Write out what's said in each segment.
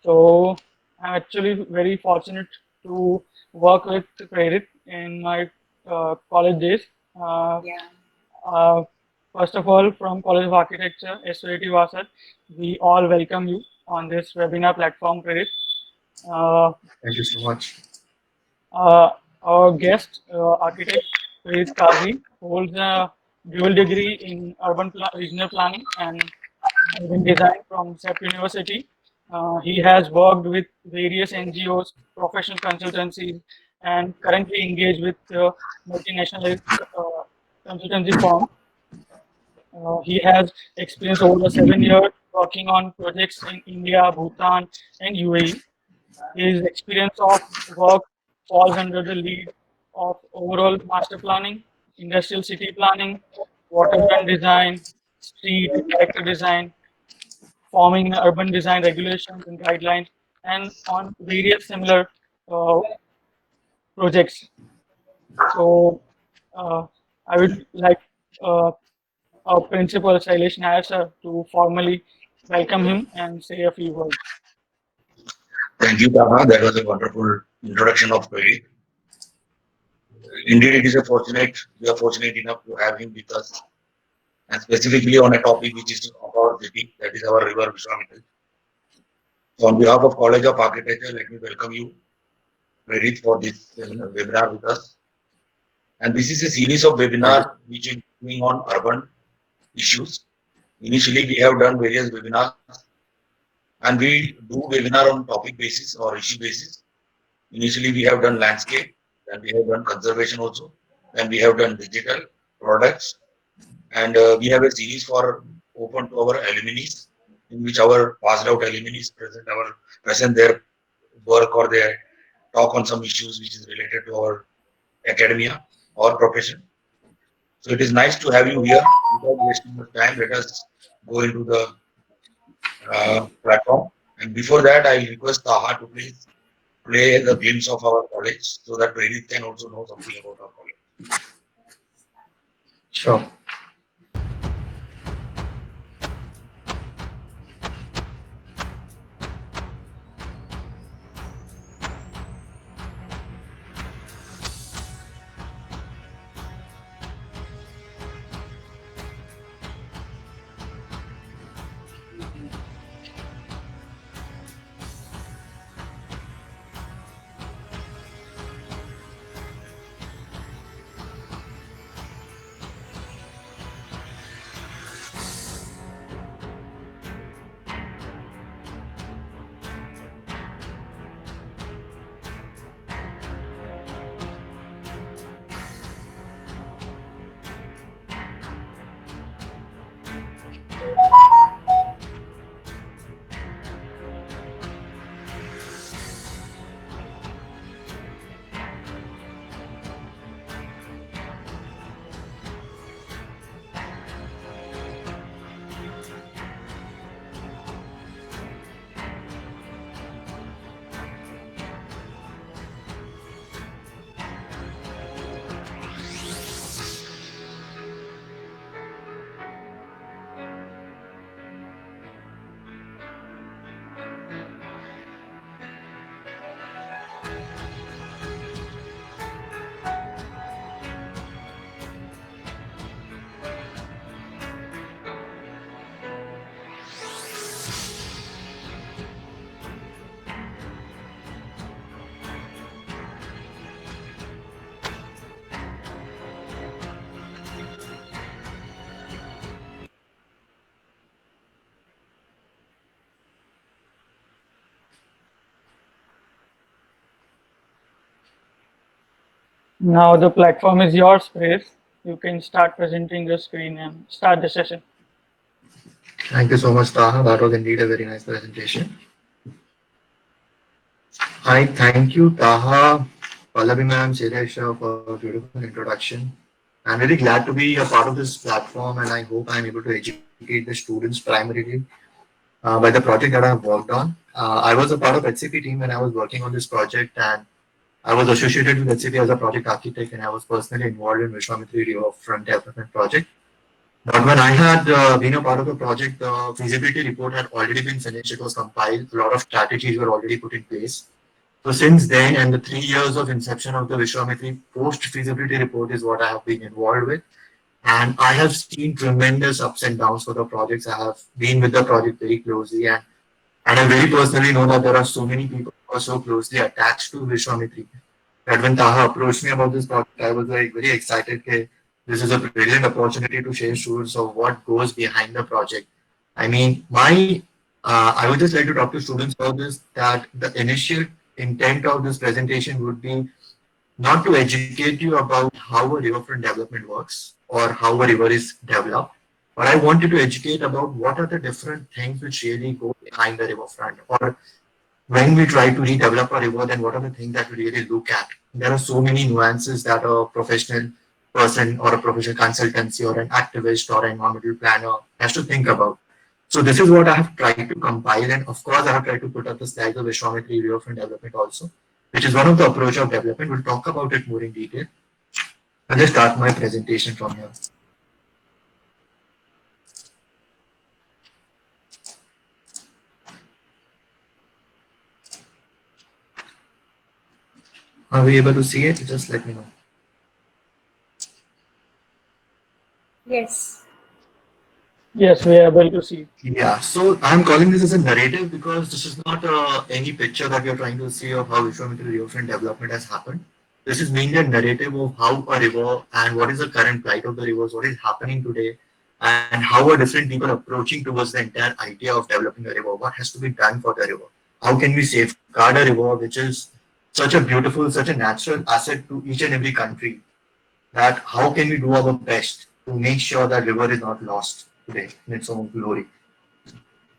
So I'm actually very fortunate to work with Prerit in my college days. Uh, Yeah. uh, First of all, from College of Architecture, SOAT Vasar, we all welcome you on this webinar platform, Prerit. Uh, Thank you so much. uh, our guest, architect Prerit Kazi, holds a dual degree in regional planning and urban design from SEP University. He has worked with various NGOs, professional consultancies, and currently engaged with multinational consultancy firms. He has experience over 7 years working on projects in India, Bhutan, and UAE. His experience of work falls under the lead of overall master planning, industrial city planning, waterfront design, street character design, forming urban design regulations and guidelines, and on various similar uh, projects. So, uh, I would like uh, our principal Shailesh Nair sir to formally welcome him and say a few words. Thank you, Taha. That was a wonderful introduction of Perry. Indeed, it is a fortunate, we are fortunate enough to have him with us, and specifically on a topic which is of our city, that is our river Vishwamitra. So, on behalf of College of Architecture, let me welcome you, Prerit, for this webinar with us. And this is a series of Thank you. webinar which is going on urban issues. Initially, we have done various webinars, and we do webinar on topic basis or issue basis. Initially, we have done landscape, then we have done conservation also, then we have done digital products, and we have a series for open to our alumni, in which our passed out alumni present their work or their talk on some issues which is related to our academia or profession. So it is nice to have you here. Without wasting much time, let us go into the platform. And before that, I request Taha to please play the glimpse of our college so that Prerit can also know something about our college. Sure. Now the platform is yours, Prerit. You can start presenting your screen and start the session. Thank you so much, Taha. That was indeed a very nice presentation. I thank you, Taha, Pallavi ma'am, Shailesh for a beautiful introduction. I'm really glad to be a part of this platform, and I hope I'm able to educate the students primarily by the project that I've worked on. I was a part of HCP team when I was working on this project, and I was associated with HCP as a project architect, and I was personally involved in Vishwamitra Riverfront Development Project. But when I had been a part of the project, the feasibility report had already been finished. It was compiled. A lot of strategies were already put in place. So since then, and the 3 years of inception of the Vishwamitri post-feasibility report is what I have been involved with. And I have seen tremendous ups and downs for the projects. I have been with the project very closely, and I very personally know that there are so many people who are so closely attached to Vishwamitri that when Taha approached me about this project, I was like very excited. Okay, this is a brilliant opportunity to share stories of what goes behind the project. I mean, I would just like to talk to students about this, that the initial intent of this presentation would be not to educate you about how a riverfront development works or how a river is developed, but I wanted to educate about what are the different things which really go behind the riverfront, or when we try to redevelop a river, then what are the things that we really look at? There are so many nuances that a professional person or a professional consultancy or an activist or an environmental planner has to think about. So this is what I have tried to compile, and of course I have tried to put up the slides of Vishwamitri Riverfront Development also, which is one of the approach of development. We'll talk about it more in detail. I'll just start my presentation from here. Are we able to see it? Just let me know. Yes. Yes, we are able to see. Yeah, so I'm calling this as a narrative because this is not any picture that we are trying to see of how Vishwamitra riverfront development has happened. This is mainly a narrative of how a river and what is the current plight of the rivers, what is happening today, and how are different people approaching towards the entire idea of developing a river. What has to be done for the river? How can we safeguard a river, which is such a beautiful, such a natural asset to each and every country? That how can we do our best to make sure that river is not lost today in its own glory?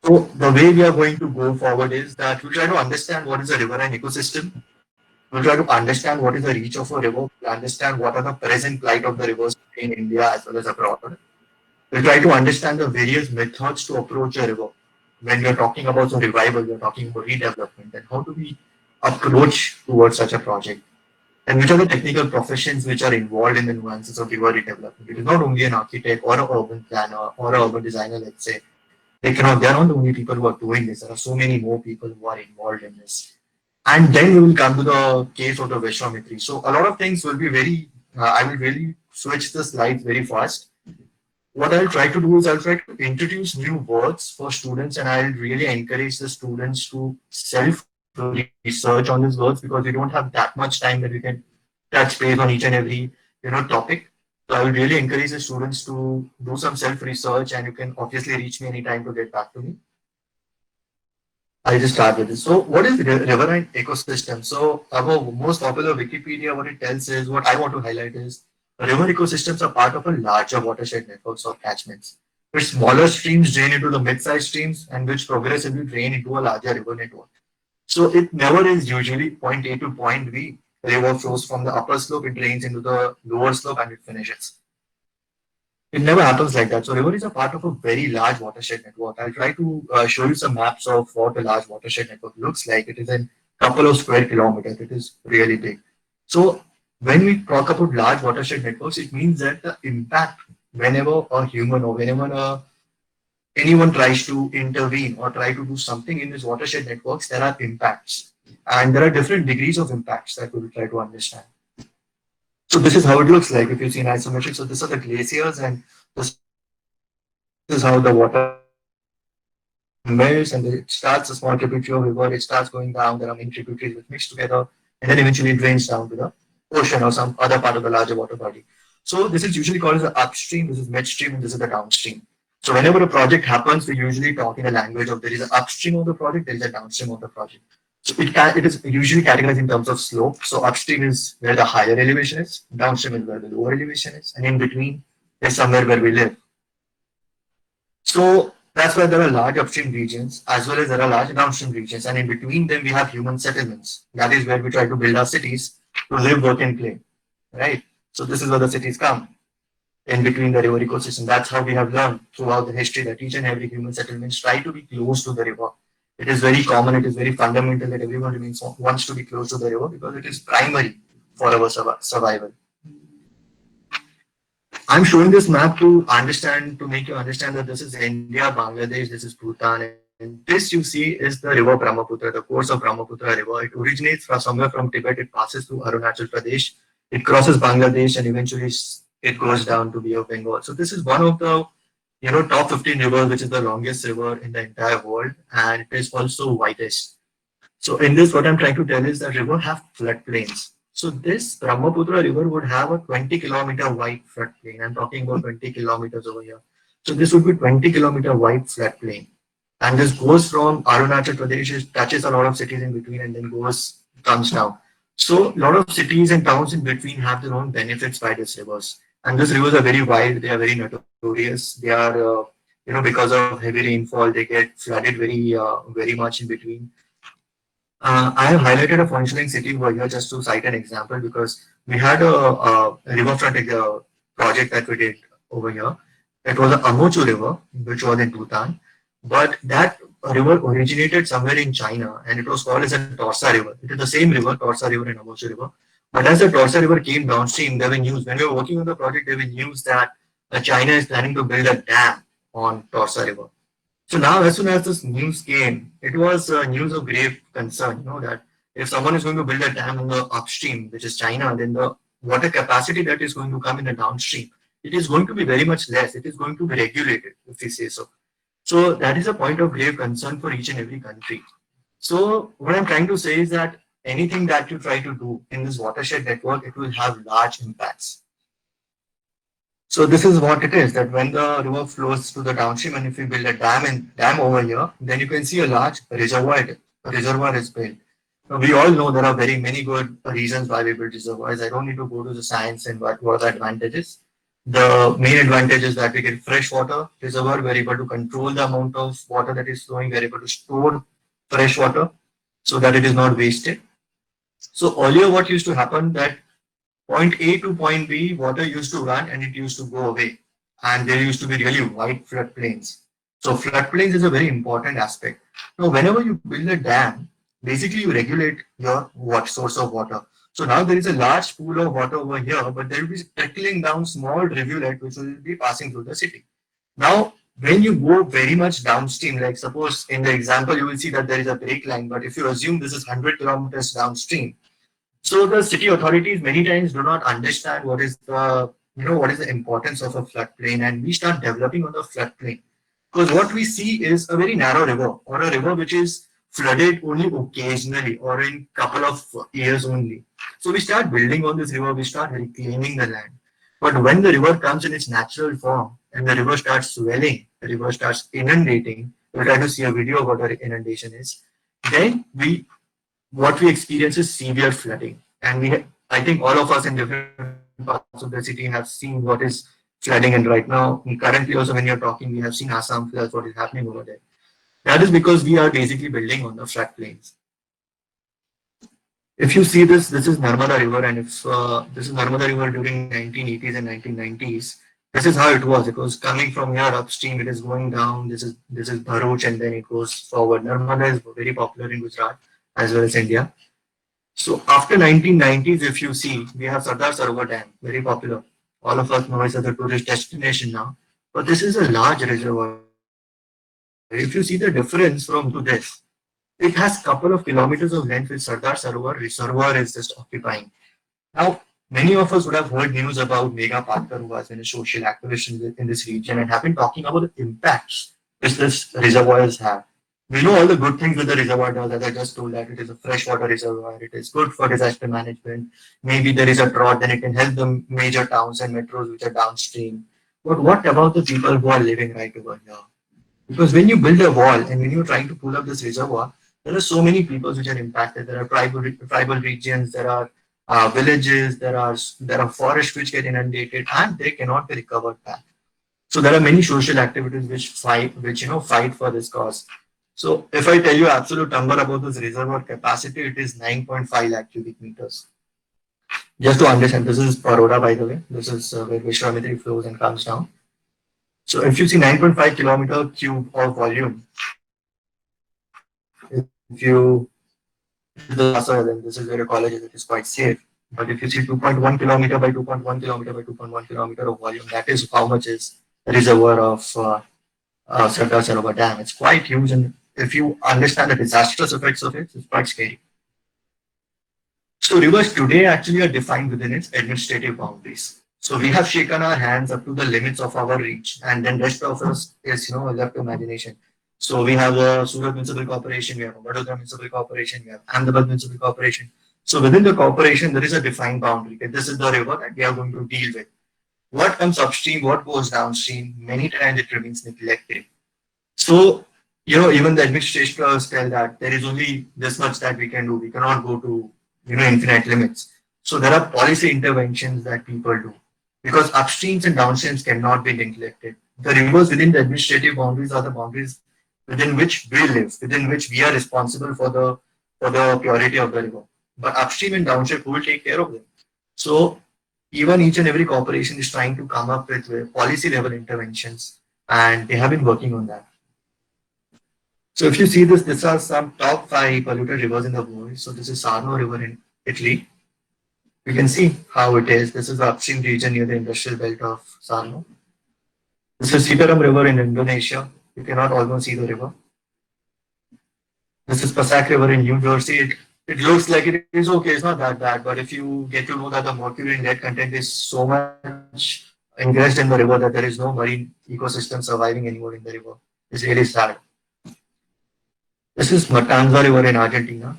So the way we are going to go forward is that we'll try to understand what is a riverine ecosystem. We'll try to understand what is the reach of a river. We'll understand what are the present plight of the rivers in India as well as abroad. We'll try to understand the various methods to approach a river. When we are talking about some revival, we are talking about redevelopment, and how do we approach towards such a project? And which are the technical professions which are involved in the nuances of river redevelopment? It is not only an architect or an urban planner or an urban designer, let's say. They're not the only people who are doing this. There are so many more people who are involved in this. And then we will come to the case of the Vishwamitri. So a lot of things will be I will really switch the slides very fast. What I'll try to do is I'll try to introduce new words for students, and I'll really encourage the students to self research on these words, because we don't have that much time that we can touch base on each and every topic. So I would really encourage the students to do some self research, and you can obviously reach me anytime to get back to me. I'll just start with this. So, what is riverine ecosystem? So, our most popular Wikipedia, what it tells is, what I want to highlight is, river ecosystems are part of a larger watershed networks of catchments, which smaller streams drain into the mid-sized streams and which progressively drain into a larger river network. So, it never is usually point A to point B. The river flows from the upper slope, it drains into the lower slope, and it finishes. It never happens like that. So river is a part of a very large watershed network. I'll try to show you some maps of what a large watershed network looks like. It is a couple of square kilometers. It is really big. So when we talk about large watershed networks, it means that the impact whenever a human or whenever anyone tries to intervene or try to do something in these watershed networks, there are impacts. And there are different degrees of impacts that we will try to understand. So this is how it looks like if you see an isometric. So these are the glaciers, and this is how the water melts, and it starts a small tributary of river, it starts going down, there are many tributaries which mix together, and then eventually it drains down to the ocean or some other part of the larger water body. So this is usually called as the upstream, this is midstream, and this is the downstream. So whenever a project happens, we usually talk in a language of there is an upstream of the project, there is a downstream of the project. So it is usually categorized in terms of slope. So upstream is where the higher elevation is, downstream is where the lower elevation is, and in between is somewhere where we live. So that's why there are large upstream regions as well as there are large downstream regions, and in between them we have human settlements. That is where we try to build our cities to live, work, and play. Right? So this is where the cities come in between the river ecosystem. That's how we have learned throughout the history that each and every human settlements try to be close to the river. It is very common, it is very fundamental that everyone wants to be close to the river because it is primary for our survival. I'm showing this map to understand, to make you understand that this is India, Bangladesh, this is Bhutan, and this you see is the river Brahmaputra, the course of Brahmaputra river. It originates from somewhere from Tibet, it passes through Arunachal Pradesh, it crosses Bangladesh, and eventually it goes down to Bay of Bengal. So this is one of the top 15 rivers, which is the longest river in the entire world, and it is also widest. So in this, what I'm trying to tell is that river have floodplains. So this Brahmaputra river would have a 20-kilometer wide floodplain. I'm talking about 20 kilometers over here. So this would be 20-kilometer wide floodplain. And this goes from Arunachal Pradesh, it touches a lot of cities in between and then comes down. So a lot of cities and towns in between have their own benefits by these rivers. And these rivers are very wide, they are very notorious. They are, because of heavy rainfall, they get flooded very much in between. I have highlighted a functioning city over here just to cite an example because we had a riverfront project that we did over here. It was the Amochu River, which was in Bhutan, but that river originated somewhere in China and it was called as a Torsa River. It is the same river, Torsa River and Amochu River. But as the Torsa River came downstream, there were news, when we were working on the project, there were news that China is planning to build a dam on Torsa River. So now, as soon as this news came, it was news of grave concern. That if someone is going to build a dam in the upstream, which is China, then the water capacity that is going to come in the downstream, it is going to be very much less. It is going to be regulated, if we say so. So that is a point of grave concern for each and every country. So what I'm trying to say is that anything that you try to do in this watershed network, it will have large impacts. So this is what it is, that when the river flows to the downstream and if you build a dam over here, then you can see a large reservoir is built. Now, we all know there are very many good reasons why we build reservoirs. I don't need to go to the science and what are the advantages. The main advantage is that we get fresh water reservoir. We're able to control the amount of water that is flowing. We're able to store fresh water so that it is not wasted. So earlier what used to happen that point A to point B, water used to run and it used to go away. And there used to be really wide floodplains. So floodplains is a very important aspect. Now, whenever you build a dam, basically you regulate your source of water. So now there is a large pool of water over here, but there will be trickling down small rivulet which will be passing through the city. Now, when you go very much downstream, like suppose in the example, you will see that there is a break line, but if you assume this is 100 kilometers downstream, so the city authorities many times do not understand what is the importance of a floodplain, and we start developing on the floodplain because what we see is a very narrow river or a river which is flooded only occasionally or in couple of years only. So we start building on this river, we start reclaiming the land. But when the river comes in its natural form and the river starts swelling, the river starts inundating. We'll try to see a video of what our inundation is. Then what we experience is severe flooding. And I think all of us in different parts of the city have seen what is flooding. And right now, currently also when you're talking, we have seen Assam floods, what is happening over there. That is because we are basically building on the floodplains. If you see this is Narmada River, and if this is Narmada River during 1980s and 1990s, this is how it was. It was coming from here upstream, it is going down, this is Bharuch, and then it goes forward. Narmada is very popular in Gujarat as well as India. So after 1990s, if you see, we have Sardar Sarovar Dam, very popular. All of us know it as a tourist destination now. But this is a large reservoir. If you see the difference from to this, it has couple of kilometers of length which Sardar Sarovar reservoir is just occupying. Now, many of us would have heard news about Megha Patkar, who has been a social activist in this region and have been talking about the impacts which this reservoirs have. We know all the good things with the reservoir does, as I just told that it is a freshwater reservoir, it is good for disaster management. Maybe there is a drought, then it can help the major towns and metros which are downstream. But what about the people who are living right over here? Because when you build a wall and when you're trying to pull up this reservoir, there are so many people which are impacted. There are tribal regions, there are villages, there are forests which get inundated and they cannot be recovered back. So there are many social activities which fight for this cause. So if I tell you absolute number about this reservoir capacity, it is 9.5 lakh cubic meters. Just to understand, this is Baroda, by the way. This is where Vishwamitra flows and comes down. So if you see 9.5 kilometer cube of volume, if you the soil, then this is where your college is, it is quite safe. But if you see 2.1 kilometer by 2.1 kilometer by 2.1 kilometer of volume, that is how much is the reservoir of Sardar Sarovar Dam. It's quite huge, and if you understand the disastrous effects of it, it's quite scary. So rivers today actually are defined within its administrative boundaries. So we have shaken our hands up to the limits of our reach, and then rest of us is left to imagination. So we have a Surat Municipal Corporation, we have a Vadodara Municipal Corporation, we have Ahmedabad Municipal Corporation. So within the corporation, there is a defined boundary. Okay, this is the river that we are going to deal with. What comes upstream, what goes downstream, many times it remains neglected. So, even the administrators tell that there is only this much that we can do. We cannot go to, infinite limits. So there are policy interventions that people do because upstreams and downstreams cannot be neglected. The rivers within the administrative boundaries are the boundaries within which we live, within which we are responsible for the purity of the river. But upstream and downstream, who will take care of them? So even each and every corporation is trying to come up with policy level interventions, and they have been working on that. So if you see this, these are some top 5 polluted rivers in the world. So this is Sarno River in Italy. You can see how it is. This is the upstream region near the industrial belt of Sarno. This is Citarum River in Indonesia. You cannot almost see the river. This is Passaic River in New Jersey. It looks like it is okay. It's not that bad. But if you get to know that the mercury and lead content is so much ingressed in the river that there is no marine ecosystem surviving anymore in the river, it's really sad. This is Matanza River in Argentina.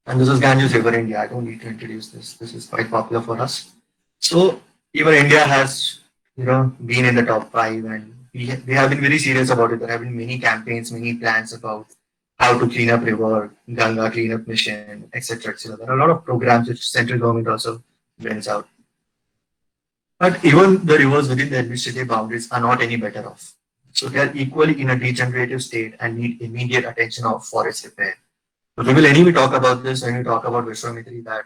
And this is Ganges River in India. I don't need to introduce this. This is quite popular for us. So even India has, been in the top 5, and we have been very serious about it. There have been many campaigns, many plans about how to clean up river, Ganga cleanup mission, etc., etc. There are a lot of programs which central government also brings out. But even the rivers within the administrative boundaries are not any better off. So they are equally in a degenerative state and need immediate attention of forest repair. So we will anyway talk about this when we talk about Vishwamitra, that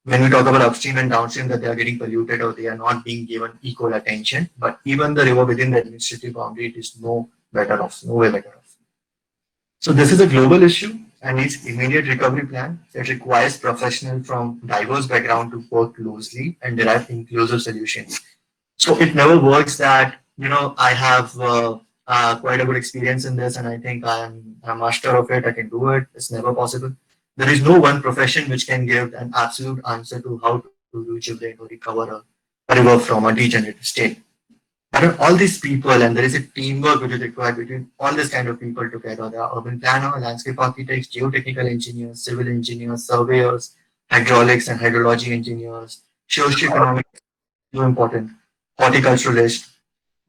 when we talk about upstream and downstream, that they are getting polluted or they are not being given equal attention. But even the river within the administrative boundary, it is no better off, no way better off. So this is a global issue and needs immediate recovery plan. It requires professionals from diverse background to work closely and derive inclusive solutions. So it never works that, I have quite a good experience in this and I think I'm a master of it, I can do it. It's never possible. There is no one profession which can give an absolute answer to how to rejuvenate or recover a river from a degenerated state. There are all these people, and there is a teamwork which is required between all this kind of people together. There are urban planner, landscape architects, geotechnical engineers, civil engineers, surveyors, hydraulics and hydrology engineers, socioeconomic, so important, horticulturalists,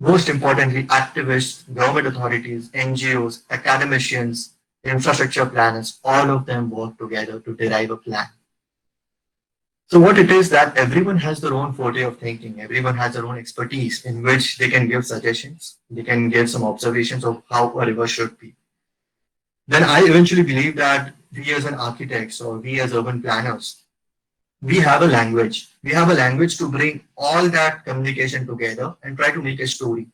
most importantly, activists, government authorities, NGOs, academicians, infrastructure planners, all of them work together to derive a plan. So what it is that everyone has their own forte of thinking, everyone has their own expertise in which they can give suggestions, they can give some observations of how a river should be. Then I eventually believe that we as an architects or we as urban planners, we have a language. We have a language to bring all that communication together and try to make a story.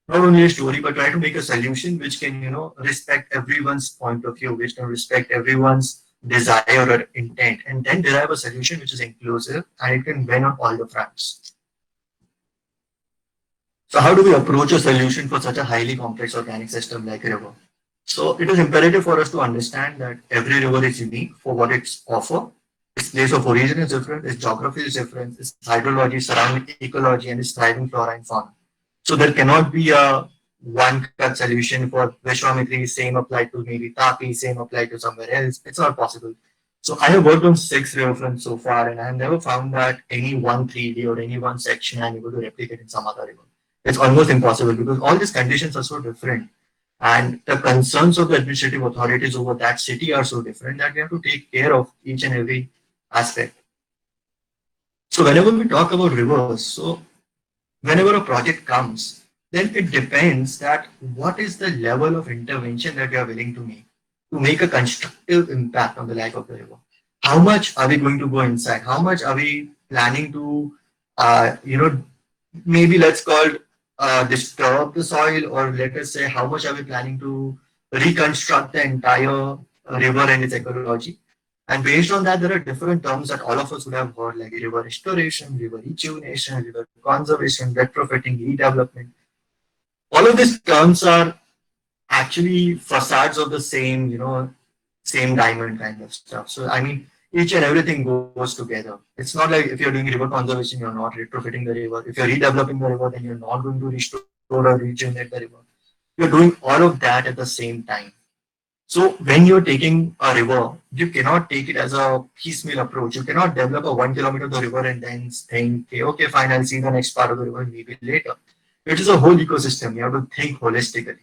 Not only a story, but try to make a solution which can, respect everyone's point of view, which can respect everyone's desire or intent, and then derive a solution which is inclusive and it can win on all the fronts. So how do we approach a solution for such a highly complex organic system like a river? So it is imperative for us to understand that every river is unique for what it's offer. Its place of origin is different, its geography is different, its hydrology, surrounding ecology, and its thriving flora and fauna. So there cannot be a one-cut solution for Vishwamitra, same applied to maybe Tapi, same applied to somewhere else. It's not possible. So I have worked on 6 riverfronts so far, and I have never found that any one 3D or any one section I'm able to replicate in some other river. It's almost impossible because all these conditions are so different. And the concerns of the administrative authorities over that city are so different that we have to take care of each and every aspect. So whenever we talk about rivers, so whenever a project comes, then it depends that what is the level of intervention that we are willing to make a constructive impact on the life of the river. How much are we going to go inside? How much are we planning to, maybe let's call it disturb the soil, or let us say how much are we planning to reconstruct the entire river and its ecology. And based on that, there are different terms that all of us would have heard, like river restoration, river rejuvenation, river conservation, retrofitting, redevelopment. All of these terms are actually facades of the same, same diamond kind of stuff. So, I mean, each and everything goes together. It's not like if you're doing river conservation, you're not retrofitting the river. If you're redeveloping the river, then you're not going to restore or regenerate the river. You're doing all of that at the same time. So when you're taking a river, you cannot take it as a piecemeal approach. You cannot develop a 1 kilometer of the river and then think, okay, fine, I'll see the next part of the river maybe later. It is a whole ecosystem. You have to think holistically.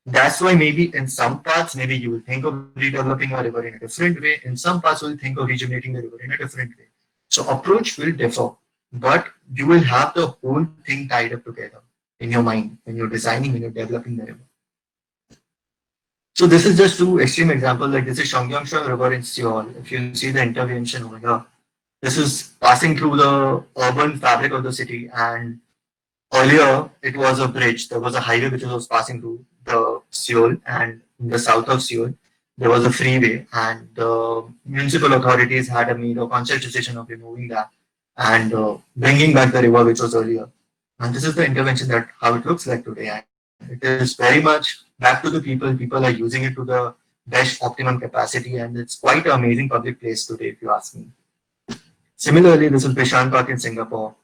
That's why maybe in some parts, maybe you will think of redeveloping a river in a different way. In some parts, you will think of rejuvenating the river in a different way. So approach will differ, but you will have the whole thing tied up together in your mind when you're designing, when you're developing the river. So this is just two extreme examples. Like this is Shangyangshang River in Seoul. If you see the intervention over here, this is passing through the urban fabric of the city. And earlier, it was a bridge. There was a highway which was passing through the Seoul, and in the south of Seoul, there was a freeway. And the municipal authorities had made a conscious decision of removing that and bringing back the river which was earlier. And this is the intervention that how it looks like today. And it is very much back to the people. People are using it to the best optimum capacity, and it's quite an amazing public place today, if you ask me. Similarly, this is Bishan Park in Singapore.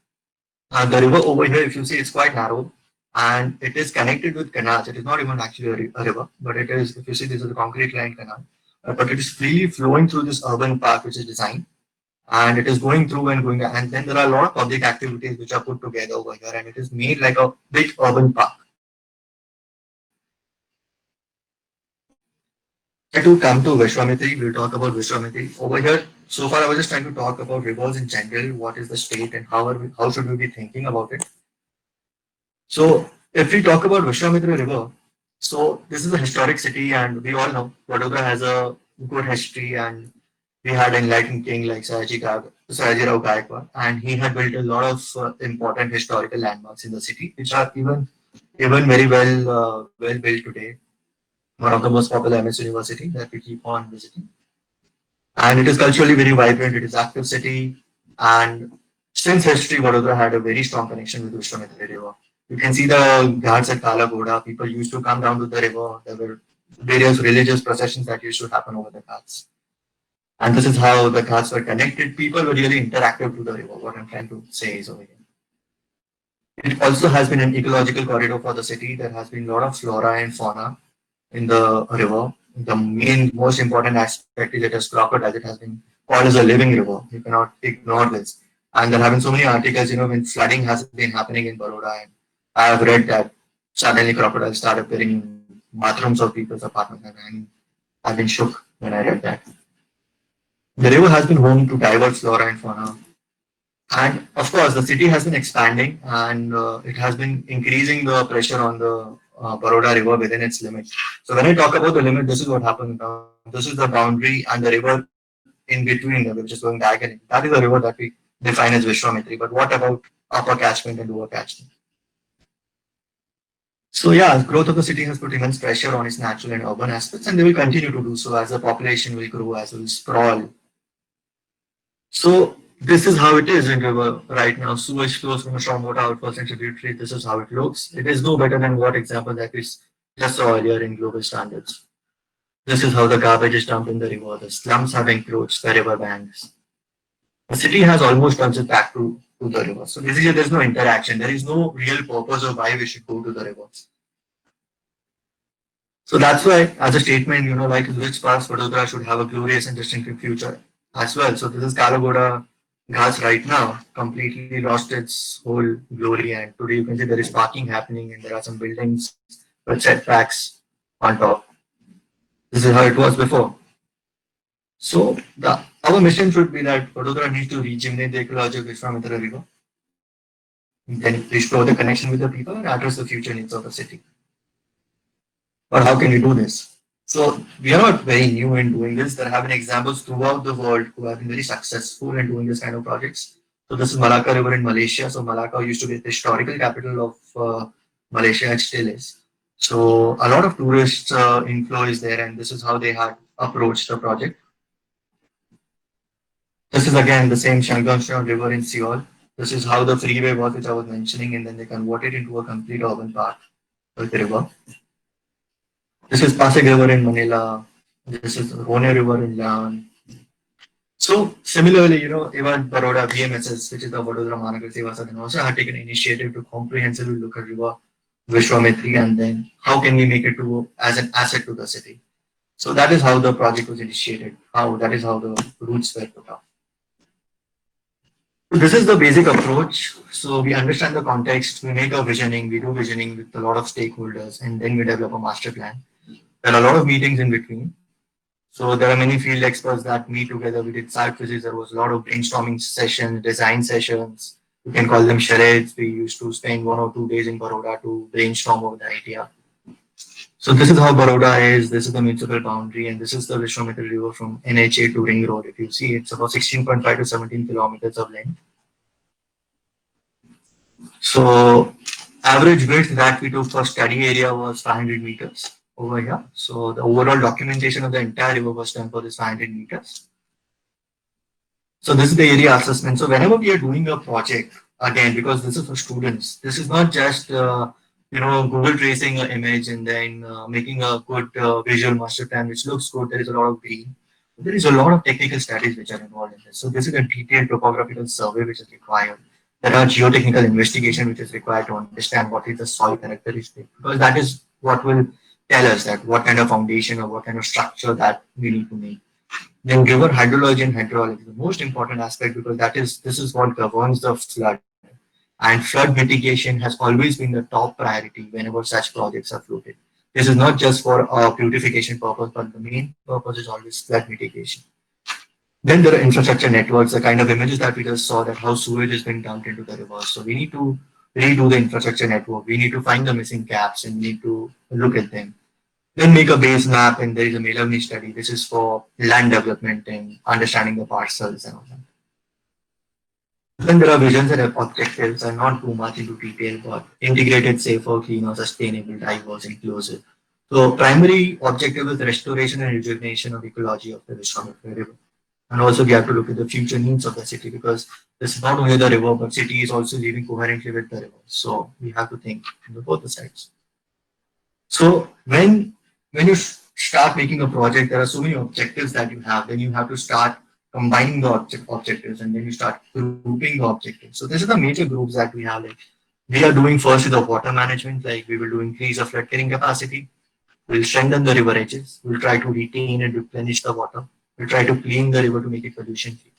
The river over here, if you see, it's quite narrow and it is connected with canals. It is not even actually a river, but it is, if you see, this is a concrete lined canal. But it is freely flowing through this urban park, which is designed, and it is going through and going. And then there are a lot of public activities which are put together over here, and it is made like a big urban park. To come to Vishwamitri, we'll talk about Vishwamitri. Over here, so far I was just trying to talk about rivers in general, what is the state and how should we be thinking about it. So if we talk about Vishwamitra River, so this is a historic city and we all know Vadodara has a good history, and we had enlightened king like Sayaji Rao Gaikwad, and he had built a lot of important historical landmarks in the city, which are even very well built today. One of the most popular MS University that we keep on visiting. And it is culturally very vibrant, it is active city, and since history, Vadodara had a very strong connection with Vishwamitra River. You can see the ghats at Kala Ghoda. People used to come down to the river. There were various religious processions that used to happen over the ghats. And this is how the ghats were connected. People were really interactive to the river. What I'm trying to say is over here. It also has been an ecological corridor for the city. There has been a lot of flora and fauna in the river. The main, most important aspect is it has crocodiles. It has been called as a living river. You cannot ignore this. And there have been so many articles, when flooding has been happening in Baroda, and I have read that suddenly crocodiles start appearing in bathrooms of people's apartments, and I've been shook when I read that. The river has been home to diverse flora and fauna. And of course, the city has been expanding, and it has been increasing the pressure on the Baroda River within its limits. So when I talk about the limit, this is what happened. This is the boundary, and the river in between, which is going diagonally. That is the river that we define as Vishwamitri. But what about upper catchment and lower catchment? So yeah, growth of the city has put immense pressure on its natural and urban aspects, and they will continue to do so as the population will grow, as will sprawl. So this is how it is in river right now. Sewage flows from a stormwater outfalls and tributary. This is how it looks. It is no better than what example that we just saw earlier in global standards. This is how the garbage is dumped in the river. The slums have encroached the river banks. The city has almost turned it back to the river. So basically, there's no interaction. There is no real purpose of why we should go to the rivers. So that's why, as a statement, like which parts Vadodara should have a glorious and distinctive future as well. So this is Kalagoda Ghats right now, completely lost its whole glory. And today you can see there is parking happening, and there are some buildings with setbacks on top. This is how it was before. So our mission should be that Vadodara needs to rejuvenate the ecology of Vishwamitra River, then restore the connection with the people and address the future needs of the city. But how can we do this? So we are not very new in doing this. There have been examples throughout the world who have been very successful in doing this kind of projects. So this is Malacca River in Malaysia. So Malacca used to be the historical capital of Malaysia. It still is. So a lot of tourist inflow is there, and this is how they had approached the project. This is again the same Shanghai River in Seoul. This is how the freeway was, which I was mentioning, and then they converted into a complete urban park with the river. This is Pasig River in Manila. This is Rhone River in Jan. So similarly, even Baroda BMSS, which is the Vadodara Mahanagar Seva Sadhan, also had taken initiative to comprehensively look at river Vishwamitri and then how can we make it to as an asset to the city. So that is how the project was initiated. That is how the roots were put up. So this is the basic approach. So we understand the context, we make a visioning, we do visioning with a lot of stakeholders, and then we develop a master plan. There are a lot of meetings in between. So there are many field experts that meet together. We did site visits. There was a lot of brainstorming sessions, design sessions. You can call them charades. We used to spend 1 or 2 days in Baroda to brainstorm over the idea. So this is how Baroda is. This is the municipal boundary, and this is the Vishwamitra River from NHA to Ring Road. If you see, it's about 16.5 to 17 kilometers of length. So average width that we took for study area was 500 meters over here. So the overall documentation of the entire river was done for this 500 meters. So this is the area assessment. So whenever we are doing a project, again, because this is for students, this is not just Google tracing an image and then making a good visual master plan which looks good. There is a lot of green. There is a lot of technical studies which are involved in this. So this is a detailed topographical survey which is required. There are geotechnical investigation which is required to understand what is the soil characteristic, because that is what will tell us that what kind of foundation or what kind of structure that we need to make. Then river hydrology and hydrology, the most important aspect, because this is what governs the flood. And flood mitigation has always been the top priority whenever such projects are floated. This is not just for a purification purpose, but the main purpose is always flood mitigation. Then there are infrastructure networks, the kind of images that we just saw, that how sewage has been dumped into the rivers. So we need to redo the infrastructure network. We need to find the missing gaps and we need to look at them. Then make a base map, and there is a Melavni study. This is for land development and understanding the parcels and all that. Then there are visions and objectives, and not too much into detail, but integrated, safer, cleaner, sustainable, diverse, inclusive. So primary objective is the restoration and rejuvenation of ecology of the Vishwamitra River. And also we have to look at the future needs of the city, because this is not only the river, but city is also living coherently with the river. So we have to think on both the sides. So when you start making a project, there are so many objectives that you have. Then you have to start combining the objectives, and then you start grouping the objectives. So these are the major groups that we have. Like we are doing first is the water management, like we will do increase the flood carrying capacity. We'll strengthen the river edges. We'll try to retain and replenish the water. We'll try to clean the river to make it pollution free.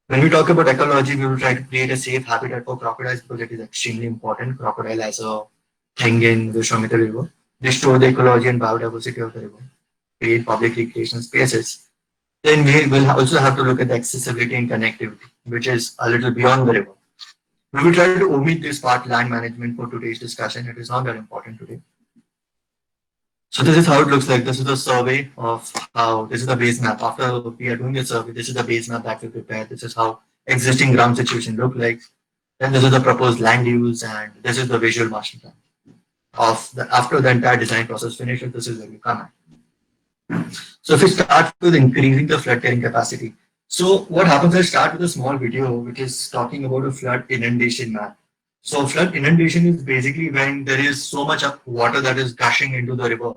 When we talk about ecology, we will try to create a safe habitat for crocodiles, because it is extremely important. Crocodile as a thing in the Vishwamitra River. Restore the ecology and biodiversity of the river. Create public recreation spaces. Then we will also have to look at the accessibility and connectivity, which is a little beyond the river. We will try to omit this part, land management, for today's discussion. It is not that important today. So this is how it looks like. This is the survey of how, this is the base map. After we are doing the survey, this is the base map that we prepared. This is how existing ground situation look like. Then this is the proposed land use, and this is the visual master plan. After the entire design process finishes, this is where we come at. So if we start with increasing the flood carrying capacity. So what happens, I start with a small video which is talking about a flood inundation map. So flood inundation is basically when there is so much of water that is gushing into the river,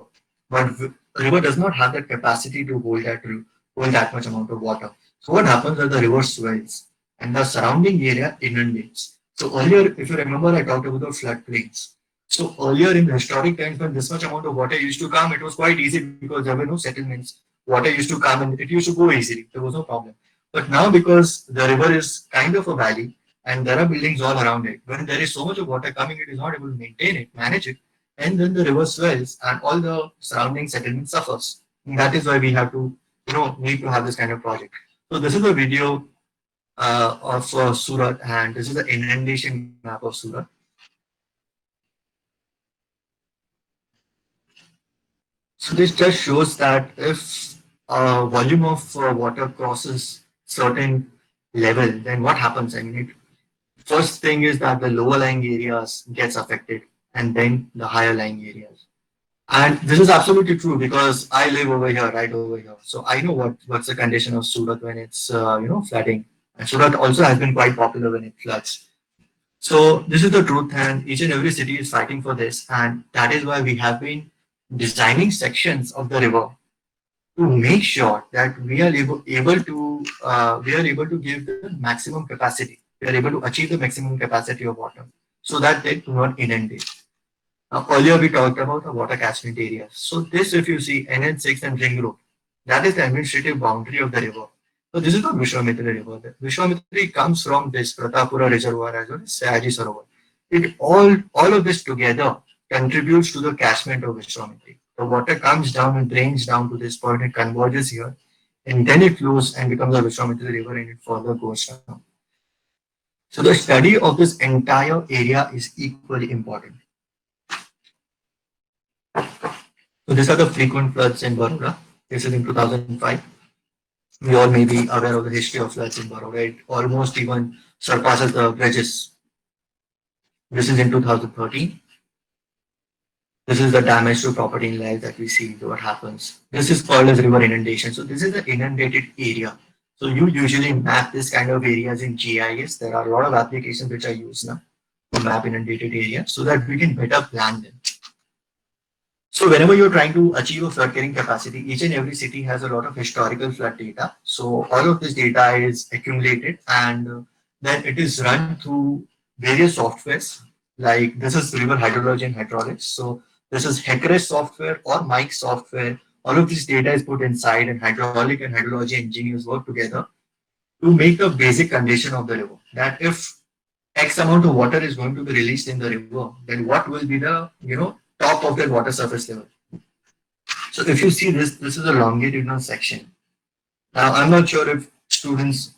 but the river does not have that capacity to hold that much amount of water. So what happens is the river swells and the surrounding area inundates. So earlier, if you remember, I talked about the floodplains. So earlier in historic times, when this much amount of water used to come, it was quite easy because there were no settlements. Water used to come and it used to go easily. There was no problem. But now, because the river is kind of a valley and there are buildings all around it, when there is so much of water coming, it is not able to maintain it, manage it, and then the river swells and all the surrounding settlement suffers. And that is why we have to, need to have this kind of project. So this is a video of Surat, and this is the inundation map of Surat. So this just shows that if volume of water crosses certain level, then what happens? I mean, first thing is that the lower lying areas gets affected, and then the higher lying areas. And this is absolutely true because I live over here, right over here. So I know what's the condition of Surat when it's flooding. And Surat also has been quite popular when it floods. So this is the truth, and each and every city is fighting for this, and that is why we have been designing sections of the river to make sure that we are able to give the maximum capacity. We are able to achieve the maximum capacity of water, so that they do not inundate. Earlier we talked about the water catchment areas. So this, if you see NH6 and Ring Road, that is the administrative boundary of the river. So this is not Vishwamitra River. The Vishwamitra comes from this Pratapura Reservoir as well as Sayaji Sarovar. All of this together contributes to the catchment of Vishwamitra. The water comes down and drains down to this point and converges here, and then it flows and becomes a Vishwamitra River and it further goes down. So the study of this entire area is equally important. So these are the frequent floods in Baroda. This is in 2005. We all may be aware of the history of floods in Baroda. It almost even surpasses the bridges. This is in 2013. This is the damage to property in life that we see what happens. This is called as river inundation. So this is the inundated area. So you usually map this kind of areas in GIS. There are a lot of applications which are used now to map inundated areas so that we can better plan them. So whenever you're trying to achieve a flood carrying capacity, each and every city has a lot of historical flood data. So all of this data is accumulated and then it is run through various softwares. Like this is river hydrology and hydraulics. So this is HECRES software or Mike software. All of this data is put inside and hydraulic and hydrology engineers work together to make the basic condition of the river. That if X amount of water is going to be released in the river, then what will be the top of the water surface level. So if you see this, this is a longitudinal section. Now I'm not sure if students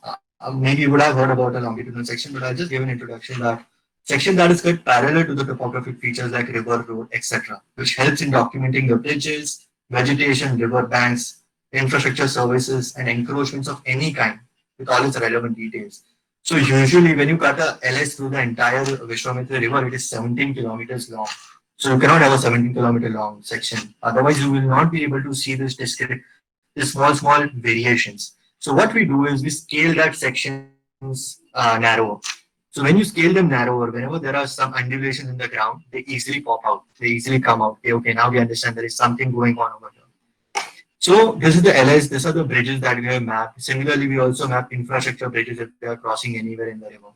maybe would have heard about a longitudinal section, but I'll just give an introduction that section that is cut parallel to the topographic features like river, road, etc., which helps in documenting the bridges, vegetation, river banks, infrastructure services, and encroachments of any kind with all its relevant details. So usually when you cut a LS through the entire Vishwamitra river, it is 17 kilometers long. So you cannot have a 17-kilometer long section. Otherwise, you will not be able to see this small variations. So what we do is we scale that sections narrower. So when you scale them narrower, whenever there are some undulations in the ground, they easily pop out. They easily come out. Okay, now we understand there is something going on over here. So this is the LS. These are the bridges that we have mapped. Similarly, we also map infrastructure bridges if they are crossing anywhere in the river.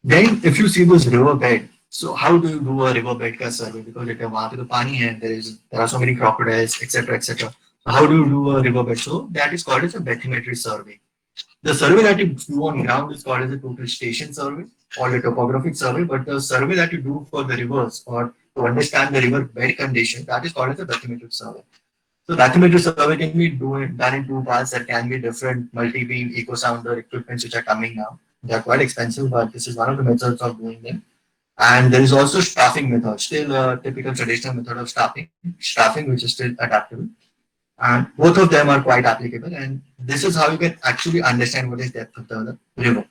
Then if you see this river bed, so how do you do a riverbed ka survey? Because वहाँ पे तो पानी है, there are so many crocodiles, etc., etc. So how do you do a riverbed? So that is called as a bathymetry survey. The survey that you do on ground is called as a total station survey or a topographic survey. But the survey that you do for the rivers or to understand the river bed condition, that is called as a bathymetric survey. So bathymetric survey can be done in two parts. That can be different multi-beam echo sounder equipments which are coming now. They are quite expensive, but this is one of the methods of doing them. And there is also staffing method, still a typical traditional method of staffing which is still adaptable. And both of them are quite applicable. And this is how you can actually understand what is depth of the river.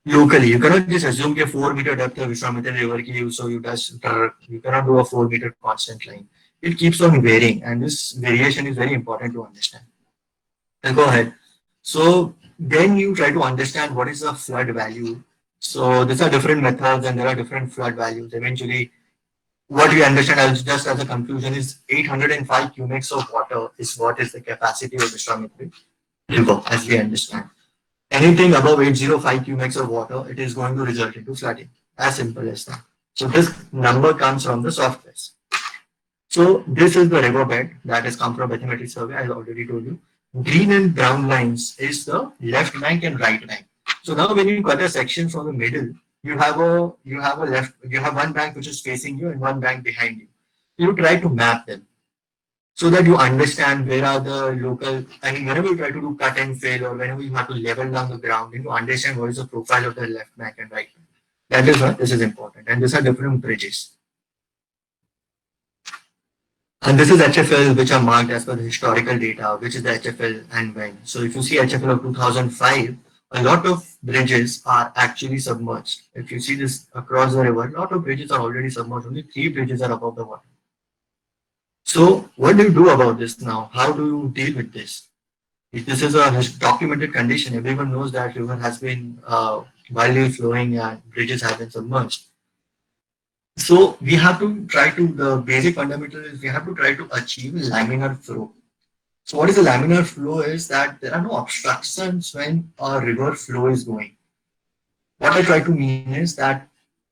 Locally, you cannot just assume a 4 meter depth of Vishwamitra river ki, so you cannot do a 4 meter constant line. It keeps on varying, and this variation is very important to understand. Then go ahead. So then you try to understand what is the flood value. So these are different methods and there are different flood values. Eventually, what we understand as just as a conclusion is 805 cubics of water is what is the capacity of Vishwamitra river as we understand. Anything above 805 cubics of water, it is going to result into flooding. As simple as that. So this number comes from the softwares. So this is the riverbed that has come from bathymetric survey. I already told you. Green and brown lines is the left bank and right bank. So now when you cut a section from the middle, you have one bank which is facing you and one bank behind you. You try to map them so that you understand where are the local. I mean, whenever you try to do cut and fill or whenever you have to level down the ground, you understand what is the profile of the left bank and right bank. That is why this is important. And these are different bridges. And this is HFL, which are marked as per the historical data, which is the HFL and when. So if you see HFL of 2005, a lot of bridges are actually submerged. If you see this across the river, a lot of bridges are already submerged. Only 3 bridges are above the water. So what do you do about this now? How do you deal with this? If this is a documented condition, everyone knows that river has been wildly flowing and bridges have been submerged. So we have to try to, the basic fundamental is we have to try to achieve laminar flow. So what is a laminar flow is that there are no obstructions when a river flow is going. What I try to mean is that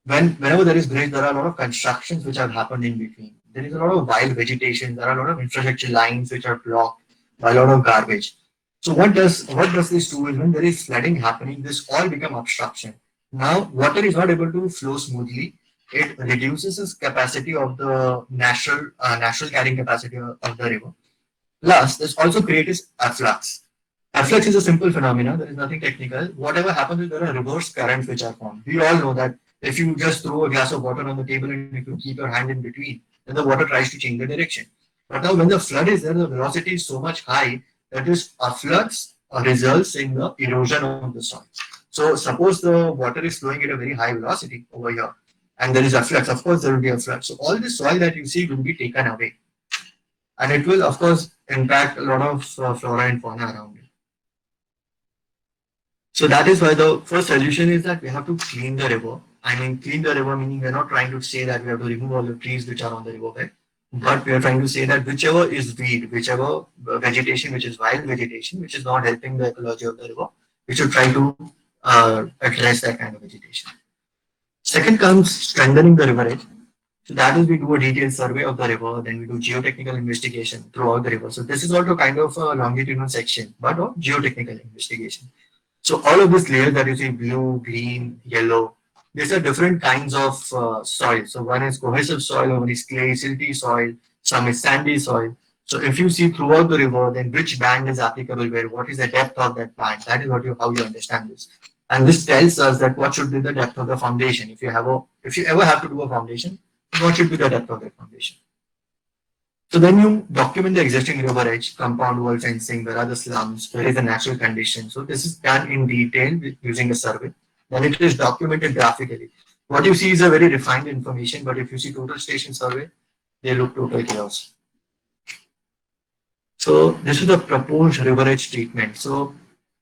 whenever there is bridge, there are a lot of constructions which have happened in between. There is a lot of wild vegetation, there are a lot of infrastructure lines which are blocked by a lot of garbage. So what does this do is when there is flooding happening, this all become obstruction. Now water is not able to flow smoothly. It reduces its capacity of the natural carrying capacity of the river. Plus, this also creates afflux. Afflux is a simple phenomena. There is nothing technical. Whatever happens is there are reverse currents which are formed. We all know that if you just throw a glass of water on the table and if you keep your hand in between, then the water tries to change the direction. But now when the flood is there, the velocity is so much high that this afflux results in the erosion of the soil. So suppose the water is flowing at a very high velocity over here and there is afflux, of course there will be a flood. So all the soil that you see will be taken away and it will of course impact a lot of flora and fauna around it. So that is why the first solution is that we have to clean the river. I mean, clean the river meaning we're not trying to say that we have to remove all the trees which are on the riverbed, but we are trying to say that whichever is weed, whichever vegetation which is wild vegetation, which is not helping the ecology of the river, we should try to address that kind of vegetation. Second comes strengthening the river edge. So that is we do a detailed survey of the river, then we do geotechnical investigation throughout the river. So this is also kind of a longitudinal section, but of geotechnical investigation. So all of these layers that you see, blue, green, yellow, these are different kinds of soil. So one is cohesive soil, one is clay, silty soil, some is sandy soil. So if you see throughout the river, then which band is applicable where, what is the depth of that band? That is what you how you understand this. And this tells us that what should be the depth of the foundation. If you ever have to do a foundation, what should be the depth of that foundation? So then you document the existing river edge, compound wall fencing, where are the slums, where is the natural condition. So this is done in detail using a survey. Then it is documented graphically. What you see is a very refined information, but if you see total station survey, they look total chaos. So this is the proposed river edge treatment. So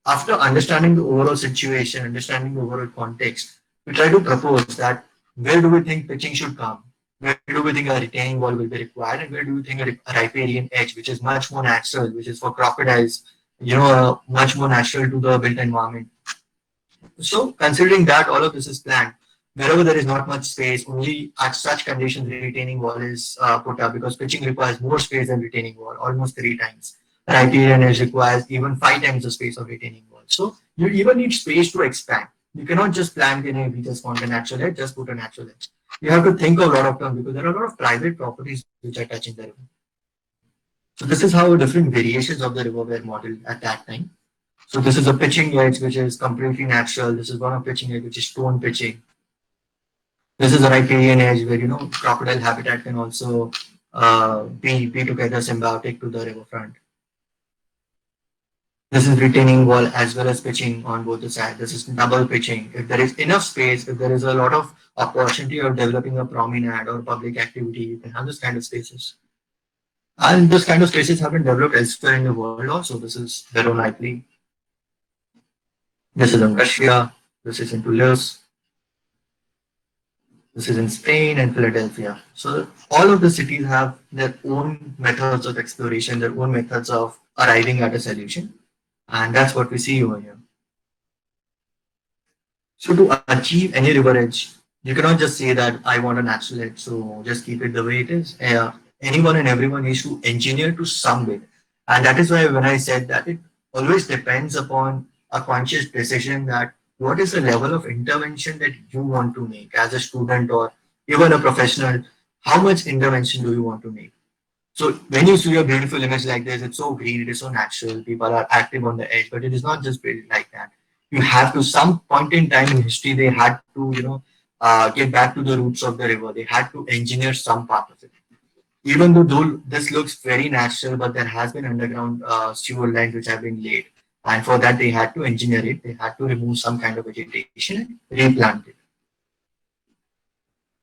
after understanding the overall situation, understanding the overall context, we try to propose that where do we think pitching should come? Where do we think a retaining wall will be required? And where do we think a riparian edge, which is much more natural, which is for crocodiles, much more natural to the built environment. So considering that all of this is planned, wherever there is not much space, only at such conditions retaining wall is put up because pitching requires more space than retaining wall, almost 3 times. Riparian edge requires even 5 times the space of retaining wall. So you even need space to expand. You cannot just plan, we just want a natural edge, just put a natural edge. You have to think of a lot of terms because there are a lot of private properties which are touching the river. So this is how different variations of the river were modeled at that time. So this is a pitching edge which is completely natural. This is one of pitching edge which is stone pitching. This is a riparian edge where crocodile habitat can also be together symbiotic to the riverfront. This is retaining wall as well as pitching on both the sides. This is double pitching. If there is enough space, if there is a lot of opportunity of developing a promenade or public activity, you can have this kind of spaces. And this kind of spaces have been developed elsewhere in the world also. This is very likely. This is in Russia. This is in Toulouse. This is in Spain and Philadelphia. So all of the cities have their own methods of exploration, their own methods of arriving at a solution. And that's what we see over here. So to achieve any river edge, you cannot just say that I want a natural edge, so just keep it the way it is. Anyone and everyone needs to engineer to some way. And that is why when I said that it always depends upon a conscious decision that what is the level of intervention that you want to make as a student or even a professional, how much intervention do you want to make? So when you see a beautiful image like this, it's so green, it is so natural, people are active on the edge, but it is not just built like that. You have to, some point in time in history, they had to, get back to the roots of the river. They had to engineer some part of it. Even though this looks very natural, but there has been underground sewer lines which have been laid. And for that, they had to engineer it. They had to remove some kind of vegetation and replant it.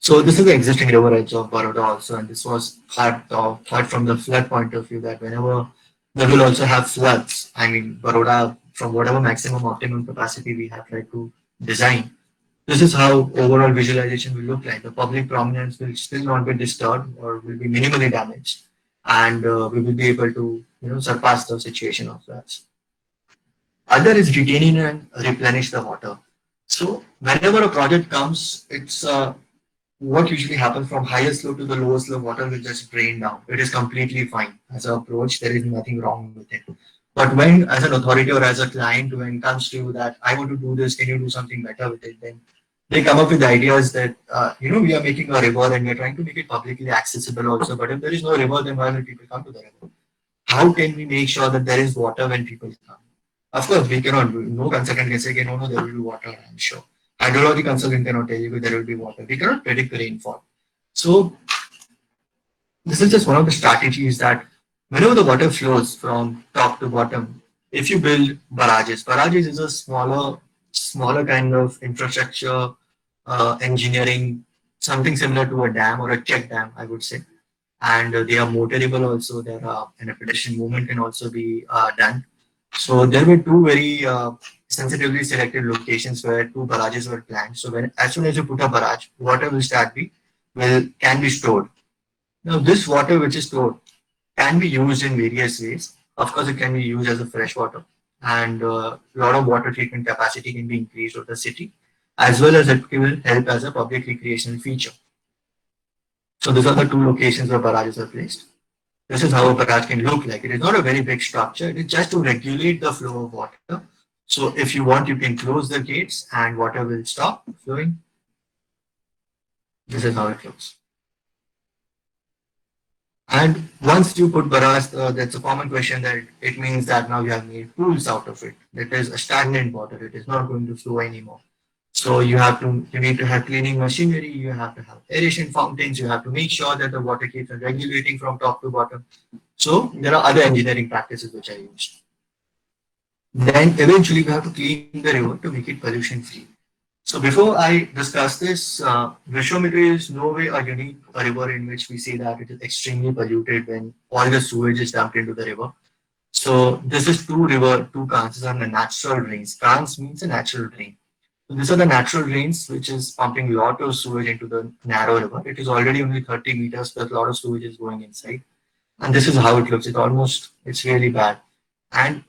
So this is the existing river edge of Baroda also, and this was thought from the flood point of view that whenever we will also have floods. I mean, Baroda, from whatever maximum optimum capacity we have tried to design, this is how overall visualization will look like. The public prominence will still not be disturbed or will be minimally damaged, and we will be able to surpass the situation of floods. Other is retaining and replenish the water. So whenever a project comes, it's what usually happens from highest flow to the lowest flow, water will just drain down. It is completely fine as an approach. There is nothing wrong with it. But when, as an authority or as a client, when it comes to that, I want to do this, can you do something better with it? Then they come up with ideas that, we are making a river and we are trying to make it publicly accessible also. But if there is no river, then why will people come to the river? How can we make sure that there is water when people come? Of course, we cannot do. No consultant can say, okay, no, there will be water, I'm sure. Hydrology consultant cannot tell you there will be water. We cannot predict the rainfall. So this is just one of the strategies that whenever the water flows from top to bottom, if you build barrages is a smaller kind of infrastructure, engineering, something similar to a dam or a check dam, I would say. And they are motorable also. There are and a pedestrian movement can also be done. So there were two very sensitively selected locations where two barrages were planned. So when as soon as you put a barrage, water will start be can be stored. Now this water which is stored can be used in various ways. Of course, it can be used as a fresh water, and a lot of water treatment capacity can be increased of the city, as well as it will help as a public recreational feature. So these are the two locations where barrages are placed. This is how a barrage can look like. It is not a very big structure. It is just to regulate the flow of water. So if you want, you can close the gates and water will stop flowing. This is how it looks. And once you put barrage, that's a common question that it means that now you have made pools out of it. It is a stagnant water. It is not going to flow anymore. So you need to have cleaning machinery. You have to have aeration fountains. You have to make sure that the water keeps on regulating from top to bottom. So there are other engineering practices which are used. Then eventually we have to clean the river to make it pollution free. So before I discuss this, Vishwamitra is no way a unique river in which we see that it is extremely polluted when all the sewage is dumped into the river. So this is two Kans. These are the natural drains. Kans means a natural drain. So these are the natural drains which is pumping a lot of sewage into the narrow river. It is already only 30 meters, but a lot of sewage is going inside. And this is how it looks. It's really bad. And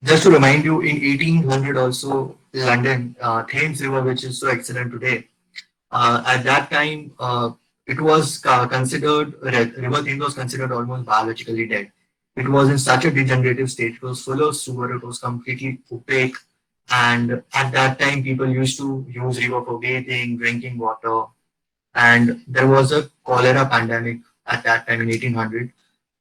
just to remind you, in 1800 also, London, Thames River, which is so excellent today, at that time, it was considered, River Thames was considered almost biologically dead. It was in such a degenerative state. It was full of sewer. It was completely opaque. And at that time, people used to use river for bathing, drinking water. And there was a cholera pandemic at that time in 1800,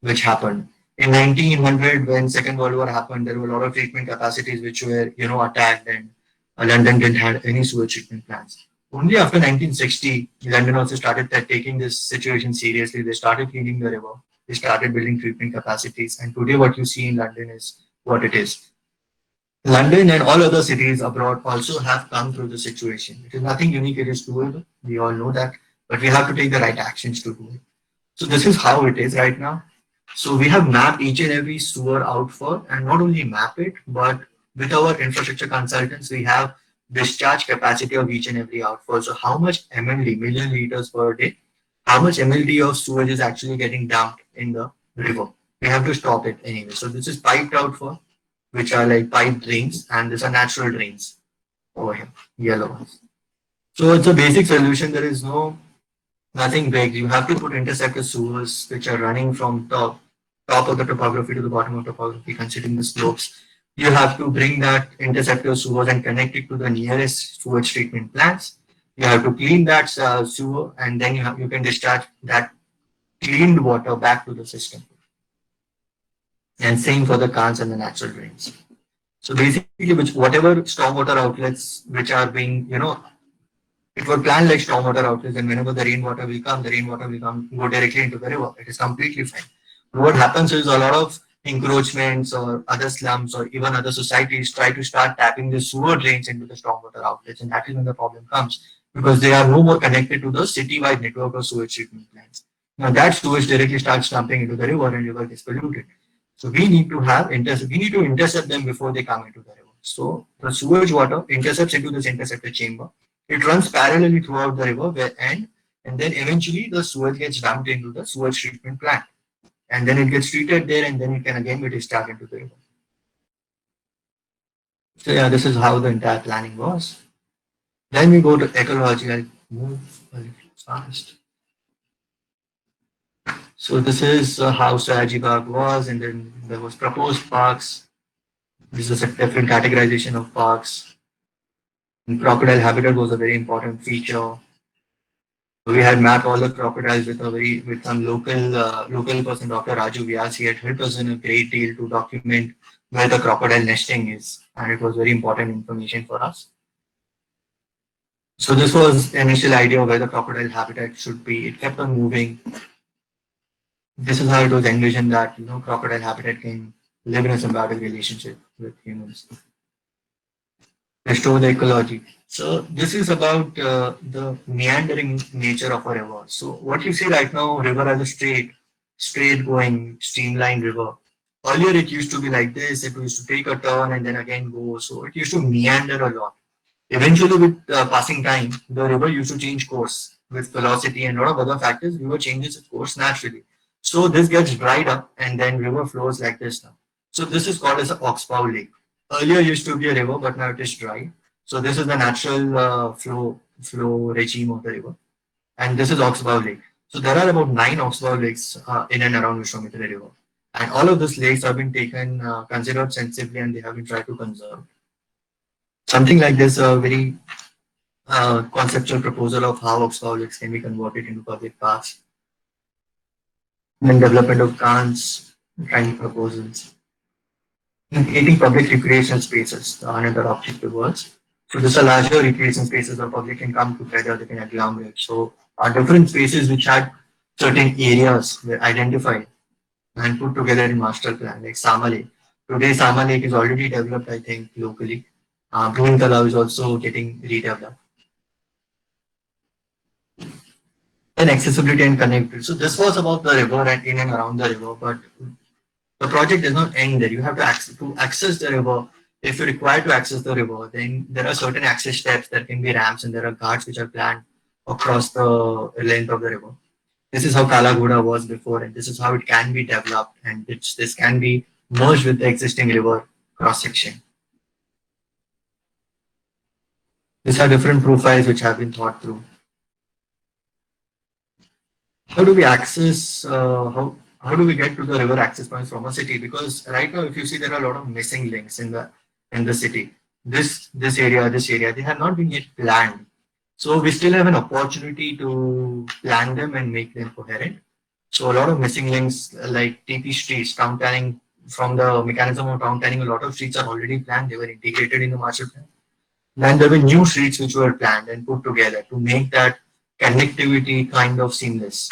which happened. In 1900, when Second World War happened, there were a lot of treatment capacities which were, attacked, and London didn't have any sewage treatment plants. Only after 1960, London also started taking this situation seriously. They started cleaning the river. They started building treatment capacities. And today what you see in London is what it is. London and all other cities abroad also have come through the situation. It is nothing unique. It is doable. We all know that. But we have to take the right actions to do it. So this is how it is right now. So we have mapped each and every sewer outfall, and not only map it, but with our infrastructure consultants, we have discharge capacity of each and every outfall. So how much MLD, million liters per day, how much MLD of sewage is actually getting dumped in the river. We have to stop it anyway. So this is piped outfall, which are like pipe drains, and these are natural drains over here, yellow ones. So it's a basic solution. There is nothing big. You have to put interceptor sewers which are running from top of the topography to the bottom of topography, considering the slopes. You have to bring that interceptor sewers and connect it to the nearest sewage treatment plants. You have to clean that sewer, and then you can discharge that cleaned water back to the system. And same for the cans and the natural drains. So basically, whatever stormwater outlets which are being, it were planned like stormwater outlets, and whenever the rainwater will come, go directly into the river. It is completely fine. But what happens is a lot of encroachments or other slums or even other societies try to start tapping the sewer drains into the stormwater outlets, and that is when the problem comes. because they are no more connected to the city-wide network of sewage treatment plants. Now that sewage directly starts dumping into the river and river gets polluted. So we need to we need to intercept them before they come into the river. So the sewage water intercepts into this interceptor chamber. It runs parallelly throughout the river and then eventually the sewage gets dumped into the sewage treatment plant. And then it gets treated there and then it can again be discharged into the river. So yeah, this is how the entire planning was. Then we go to ecology. I'll move a little fast. So this is how Sayaji Bagh was, and then there was proposed parks. This is a different categorization of parks. And crocodile habitat was a very important feature. We had mapped all the crocodiles with some local person, Dr. Raju Vyas. He had helped us in a great deal to document where the crocodile nesting is, and it was very important information for us. So this was the initial idea of where the crocodile habitat should be. It kept on moving. This is how it was envisioned that crocodile habitat can live in a symbiotic relationship with humans. Restore the ecology. So this is about the meandering nature of a river. So what you see right now, river as a straight going, streamlined river. Earlier it used to be like this. It used to take a turn and then again go. So it used to meander a lot. Eventually, with passing time, the river used to change course with velocity and a lot of other factors. River changes its course naturally. So this gets dried up and then river flows like this now. So this is called as an oxbow lake. Earlier used to be a river, but now it is dry. So this is the natural flow regime of the river, and this is Oxbow Lake. So there are about 9 Oxbow lakes in and around Vishwamitra River, and all of these lakes have been taken considered sensibly, and they have been tried to conserve. Something like this, a very conceptual proposal of how Oxbow lakes can be converted into public parks, and then development of grants, kind of proposals. Creating public recreation spaces, another objective was. So these are larger recreation spaces where public can come together, they can agglomerate. So different spaces which had certain areas were identified and put together in master plan, like Sama Lake. Today Sama Lake is already developed, I think, locally. Bhuvan Talau is also getting redeveloped. And accessibility and connectivity. So this was about the river and in and around the river, but the project does not end there. You have to access the river. If you're required to access the river, then there are certain access steps. There can be ramps and there are guards which are planned across the length of the river. This is how Kalagoda was before, and this is how it can be developed, and this can be merged with the existing river cross section. These are different profiles which have been thought through. How do we access? How do we get to the river access points from a city? Because right now, if you see, there are a lot of missing links in the city. This area, they have not been yet planned. So we still have an opportunity to plan them and make them coherent. So a lot of missing links like TP streets, town planning, from the mechanism of town planning, a lot of streets are already planned. They were integrated in the master plan. Then there were new streets which were planned and put together to make that connectivity kind of seamless.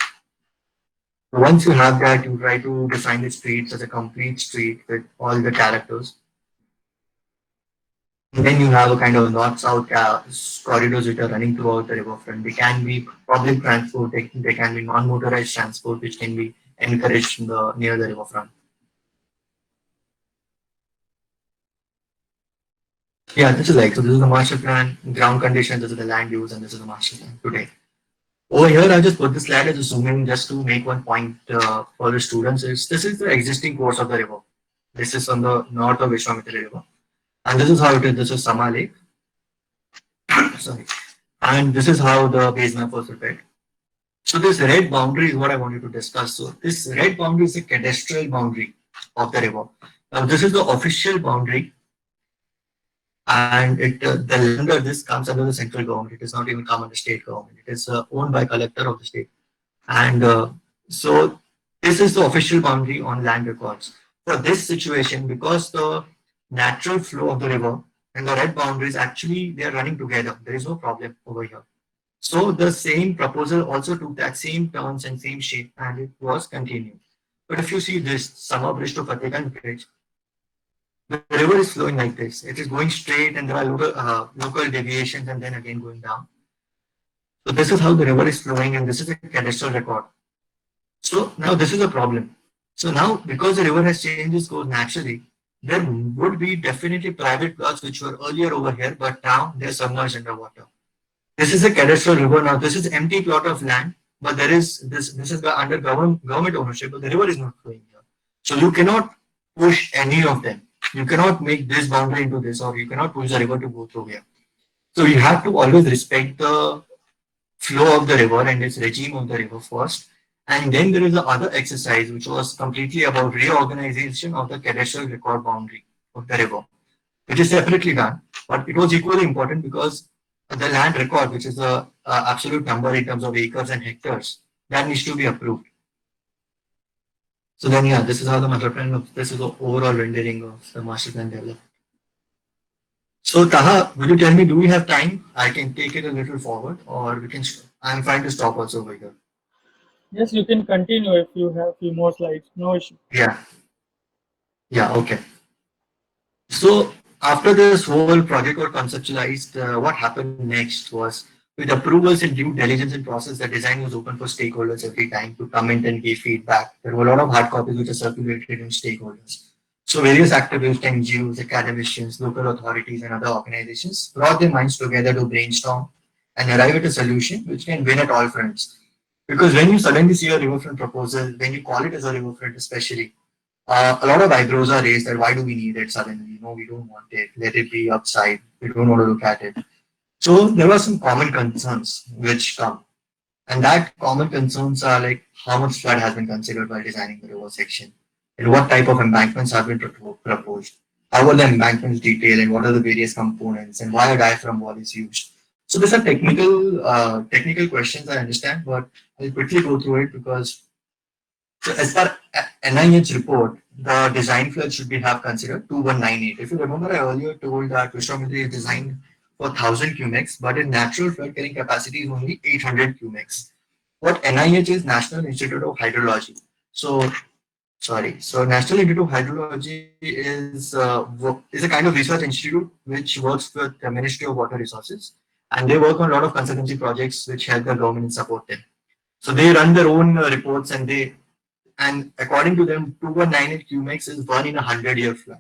Once you have that, you try to design the streets as a complete street with all the characters. And then you have a kind of north-south corridors which are running throughout the riverfront. They can be public transport, they can be non-motorized transport, which can be encouraged near the riverfront. Yeah, this is so this is the master plan, ground conditions, this is the land use, and this is the master plan today. Over here, I just put the slide as a zoom in just to make one point for the students. This is the existing course of the river. This is on the north of Vishwamitra River. And this is how it is. This is Sama Lake. Sorry. And this is how the base map was prepared. So this red boundary is what I wanted to discuss. So this red boundary is a cadastral boundary of the river. Now this is the official boundary. And the land under this comes under the central government. It does not even come under state government. It is owned by collector of the state. And so this is the official boundary on land records. For this situation, because the natural flow of the river and the red boundaries actually they are running together. There is no problem over here. So the same proposal also took that same turns and same shape and it was continued. But if you see this Sama Bridge to Fatehganj Bridge, the river is flowing like this. It is going straight and there are local deviations and then again going down. So this is how the river is flowing, and this is a cadastral record. So now this is a problem. So now, because the river has changed its course naturally, there would be definitely private plots which were earlier over here, but now they're submerged underwater. This is a cadastral river now. This is empty plot of land, but there is this is under government ownership, but the river is not flowing here. So you cannot push any of them. You cannot make this boundary into this, or you cannot push the river to go through here. So you have to always respect the flow of the river and its regime of the river first. And then there is the other exercise, which was completely about reorganization of the cadastral record boundary of the river, which is separately done. But it was equally important because the land record, which is the absolute number in terms of acres and hectares, that needs to be approved. So then, yeah, this is how the master plan, this is the overall rendering of the master plan developed. So Taha, will you tell me, do we have time? I can take it a little forward, or we can, I'm fine to stop also over here. Yes, you can continue if you have few more slides. No issue. Yeah, yeah, okay. So after this whole project was conceptualized, what happened next was with approvals and due diligence and process, the design was open for stakeholders every time to comment and give feedback. There were a lot of hard copies which are circulated in stakeholders. So various activists, NGOs, academicians, local authorities, and other organizations brought their minds together to brainstorm and arrive at a solution which can win at all fronts. Because when you suddenly see a riverfront proposal, when you call it as a riverfront especially, a lot of eyebrows are raised that why do we need it suddenly? No, we don't want it. Let it be upside. We don't want to look at it. So there were some common concerns which come. And that common concerns are like how much flood has been considered while designing the river section, and what type of embankments have been proposed. How are the embankments detailed, and what are the various components, and why a diaphragm wall is used. So these are technical questions, I understand, but I'll quickly go through it because so as per NIH report, the design flood should be have considered 2198. If you remember, I earlier told that Vishwamitra is designed for 1000 cumex, but its natural flood carrying capacity is only 800 cumex. What NIH is National Institute of Hydrology. So sorry, so National Institute of Hydrology is a kind of research institute which works with the Ministry of Water Resources, and they work on a lot of consultancy projects which help the government and support them. So they run their own reports, and according to them, 2198 cumex is 1 in a 100-year flood.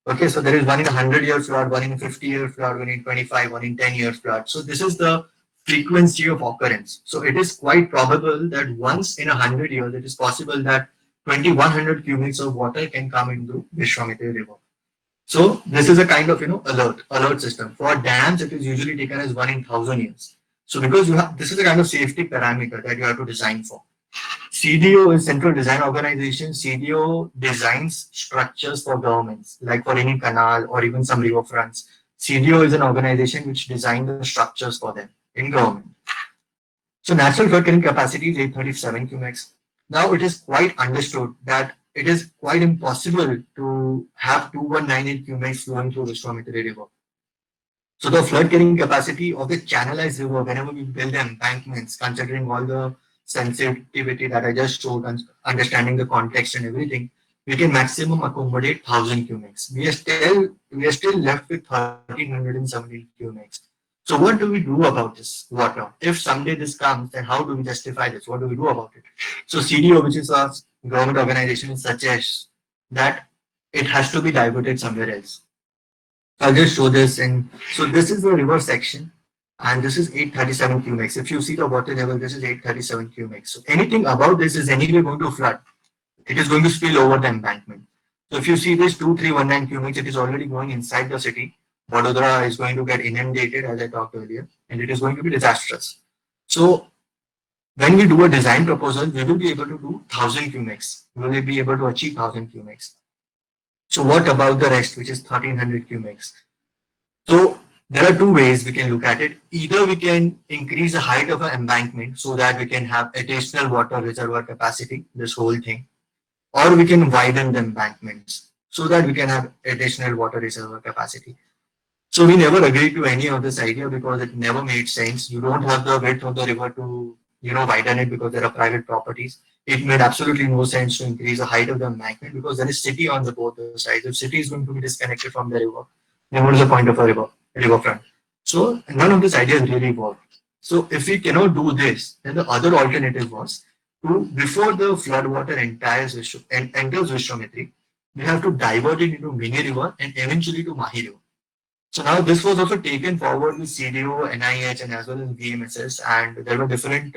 Okay, so there is 1 in a 100-year flood, 1 in a 50-year flood, 1 in 25, 1 in 10-year flood. So this is the frequency of occurrence. So it is quite probable that once in a 100 years, it is possible that 2100 cumex of water can come into Vishwamitra River. So this is a kind of alert system. For dams, it is usually taken as 1 in 1000 years. So because this is a kind of safety parameter that you have to design for. CDO is Central Design Organization. CDO designs structures for governments, like for any canal or even some riverfronts. CDO is an organization which designs the structures for them in government. So natural flood carrying capacity is 837 cumex. Now it is quite understood that it is quite impossible to have 2198 cumex flowing through Vishwamitra River. So the flood carrying capacity of the channelized river, whenever we build the embankments, considering all the sensitivity that I just showed and understanding the context and everything, we can maximum accommodate 1000 cumex. We are still left with 1317 cumex. So what do we do about this water? If someday this comes, then how do we justify this? What do we do about it? So CDO, which is a government organization, suggests that it has to be diverted somewhere else. I'll just show this. And so this is the river section, and this is 837 cumex. If you see the water level, this is 837 cumex. So anything above this is anyway going to flood. It is going to spill over the embankment. So if you see this 2319 cumex, it is already going inside the city. Vadodara is going to get inundated, as I talked earlier, and it is going to be disastrous. So when we do a design proposal, we will be able to do 1000 cumex. We will be able to achieve 1000 cumex. So what about the rest, which is 1300 cumex? So there are two ways we can look at it. Either we can increase the height of an embankment so that we can have additional water reservoir capacity, this whole thing, or we can widen the embankments so that we can have additional water reservoir capacity. So we never agreed to any of this idea because it never made sense. You don't have the width of the river to widen it because there are private properties. It made absolutely no sense to increase the height of the embankment because there is city on the both sides. If city is going to be disconnected from the river, then what is the point of a riverfront? So none of these ideas really worked. So if we cannot do this, then the other alternative was to, before the floodwater enters Vishwamitra, we have to divert it into Mini River and eventually to Mahi River. So now this was also taken forward with CDO, NIH, and as well as BMSS, and there were different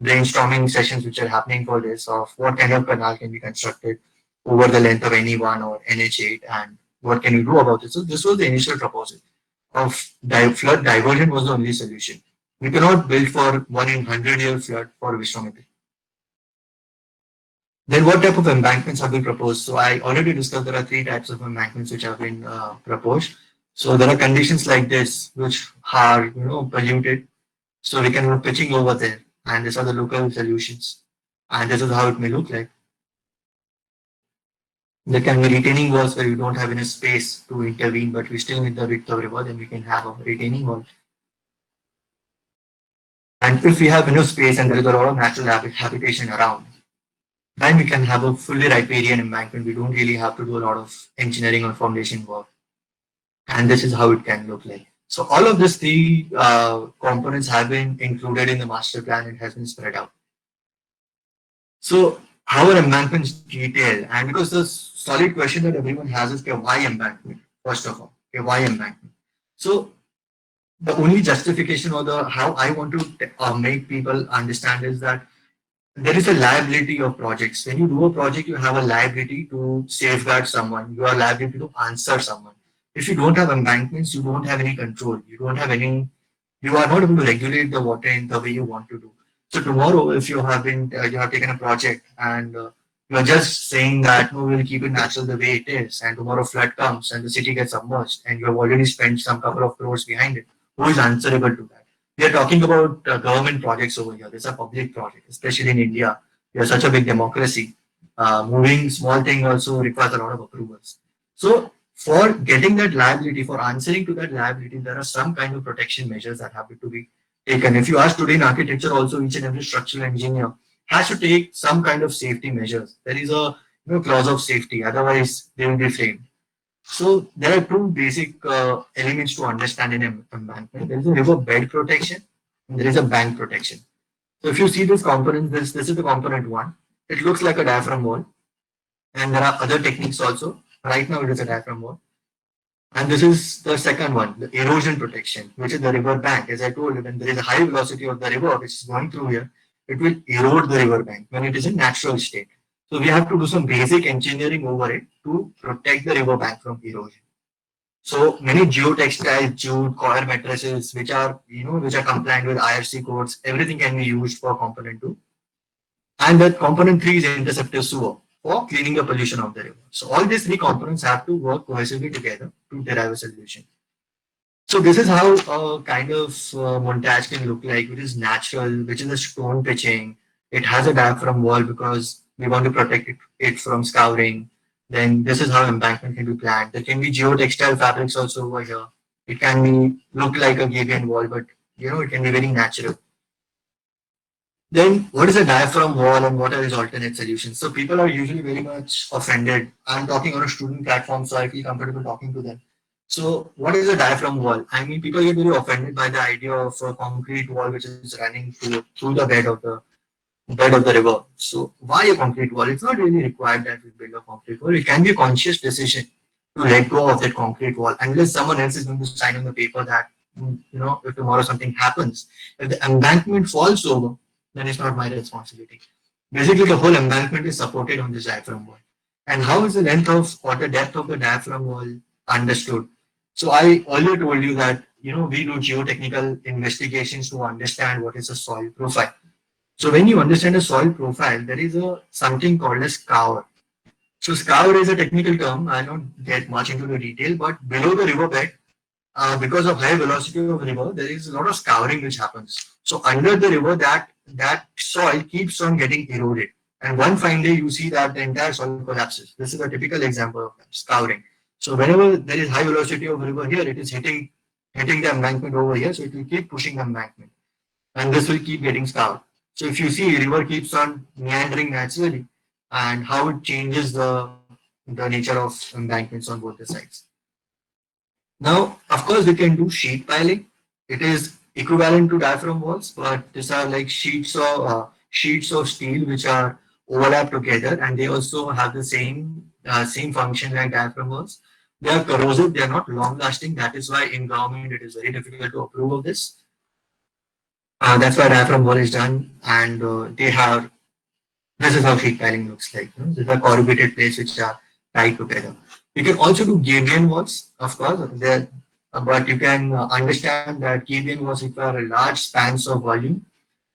brainstorming sessions which are happening for this of what kind of canal can be constructed over the length of NE1 or NH8, and what can we do about it. So this was the initial proposal of flood diversion was the only solution. We cannot build for 1 in 100 year flood for Vishwamitra. Then what type of embankments have been proposed? So I already discussed there are three types of embankments which have been proposed. So there are conditions like this which are polluted. So we can do pitching over there, and these are the local solutions. And this is how it may look like. There can be retaining walls where you don't have enough space to intervene, but we still need the width of river, then we can have a retaining wall. And if we have enough space and there is a lot of natural habitation around, then we can have a fully riparian embankment. We don't really have to do a lot of engineering or foundation work. And this is how it can look like. So all of these three components have been included in the master plan. It has been spread out. So how are embankments detailed? And because the solid question that everyone has is, okay, why embankment? First of all, okay, why embankment? So the only justification or the how I want to make people understand is that there is a liability of projects. When you do a project, you have a liability to safeguard someone. You are liability to answer someone. If you don't have embankments, you don't have any control. You don't have any. You are not able to regulate the water in the way you want to do. So tomorrow, if you have been, you have taken a project and you are just saying that no, we'll keep it natural the way it is, and tomorrow flood comes and the city gets submerged, and you have already spent some couple of crores behind it. Who is answerable to that? We are talking about government projects over here. These are public projects, especially in India. We are such a big democracy. Moving small thing also requires a lot of approvals. So for getting that liability, for answering to that liability, there are some kind of protection measures that have to be taken. If you ask today in architecture, also each and every structural engineer has to take some kind of safety measures. There is a clause of safety, otherwise they will be framed. So there are two basic elements to understand in embankment. There is a river bed protection and there is a bank protection. So if you see this component, this is the component one. It looks like a diaphragm wall, and there are other techniques also. Right now it is a diaphragm wall. And this is the second one, the erosion protection, which is the river bank. As I told you, when there is a high velocity of the river which is going through here, it will erode the river bank when it is in natural state. So we have to do some basic engineering over it to protect the river bank from erosion. So many geotextiles, jute, coir mattresses, which are compliant with IRC codes, everything can be used for component 2. And the component 3 is interceptive sewer for cleaning the pollution of the river. So all these three components have to work cohesively together to derive a solution. So this is how a kind of montage can look like, which is natural, which is a stone pitching. It has a diaphragm wall because we want to protect it from scouring. Then this is how embankment can be planned. There can be geotextile fabrics also over here. It can be look like a Gabion wall, but it can be very natural. Then what is a diaphragm wall and what are its alternate solutions? So people are usually very much offended. I'm talking on a student platform, so I feel comfortable talking to them. So what is a diaphragm wall? I mean, people get very offended by the idea of a concrete wall which is running through the bed of the river. So why a concrete wall? It's not really required that we build a concrete wall. It can be a conscious decision to let go of that concrete wall unless someone else is going to sign on the paper that if tomorrow something happens, if the embankment falls over, then it's not my responsibility. Basically, the whole embankment is supported on this diaphragm wall. And how is the length of or the depth of the diaphragm wall understood? So I earlier told you that we do geotechnical investigations to understand what is a soil profile. So when you understand a soil profile, there is something called a scour. So scour is a technical term. I don't get much into the detail, but below the riverbed, because of high velocity of river, there is a lot of scouring which happens. So under the river, that soil keeps on getting eroded. And one fine day, you see that the entire soil collapses. This is a typical example of scouring. So whenever there is high velocity of river here, it is hitting the embankment over here. So it will keep pushing the embankment. And this will keep getting scoured. So if you see, river keeps on meandering naturally and how it changes the nature of embankments on both the sides. Now, of course, we can do sheet piling. It is equivalent to diaphragm walls, but these are like sheets of steel which are overlapped together, and they also have the same function like diaphragm walls. They are corrosive. They are not long lasting. That is why in government it is very difficult to approve of this. That's why diaphragm wall is done, and they have this is how sheet piling looks like. You know? These are corrugated plates which are tied together. You can also do Gabion walls, of course, but you can understand that Gabion walls require a large spans of volume.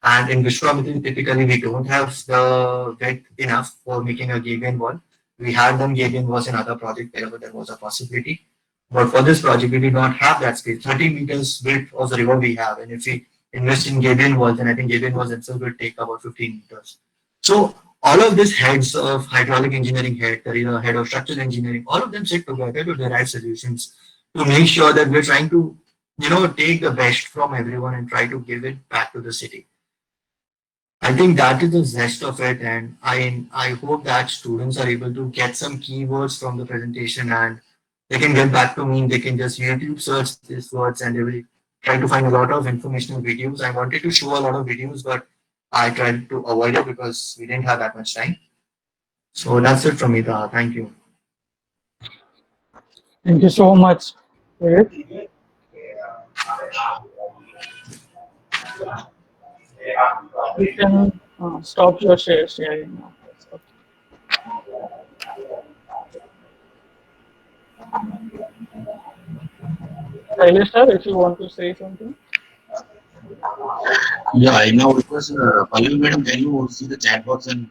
And in Vishwamitra, typically we don't have the width enough for making a Gabion wall. We had done Gabion walls in other projects wherever there was a possibility. But for this project, we did not have that space. 30 meters width was the river we have. And if we invest in Gabion walls, then I think Gabion walls themselves will take about 15 meters. So all of these heads of hydraulic engineering head of structural engineering, all of them sit together to derive solutions to make sure that we're trying to, take the best from everyone and try to give it back to the city. I think that is the zest of it, and I hope that students are able to get some keywords from the presentation and they can get back to me. They can just YouTube search these words and they will try to find a lot of informational videos. I wanted to show a lot of videos, but I tried to avoid it because we didn't have that much time. So that's it from me, Taha. Thank you. Thank you so much, Rohit. You can stop your sharing now. Shailesh sir, if you want to say something. Yeah, I now request Pallavi madam, can you see the chat box and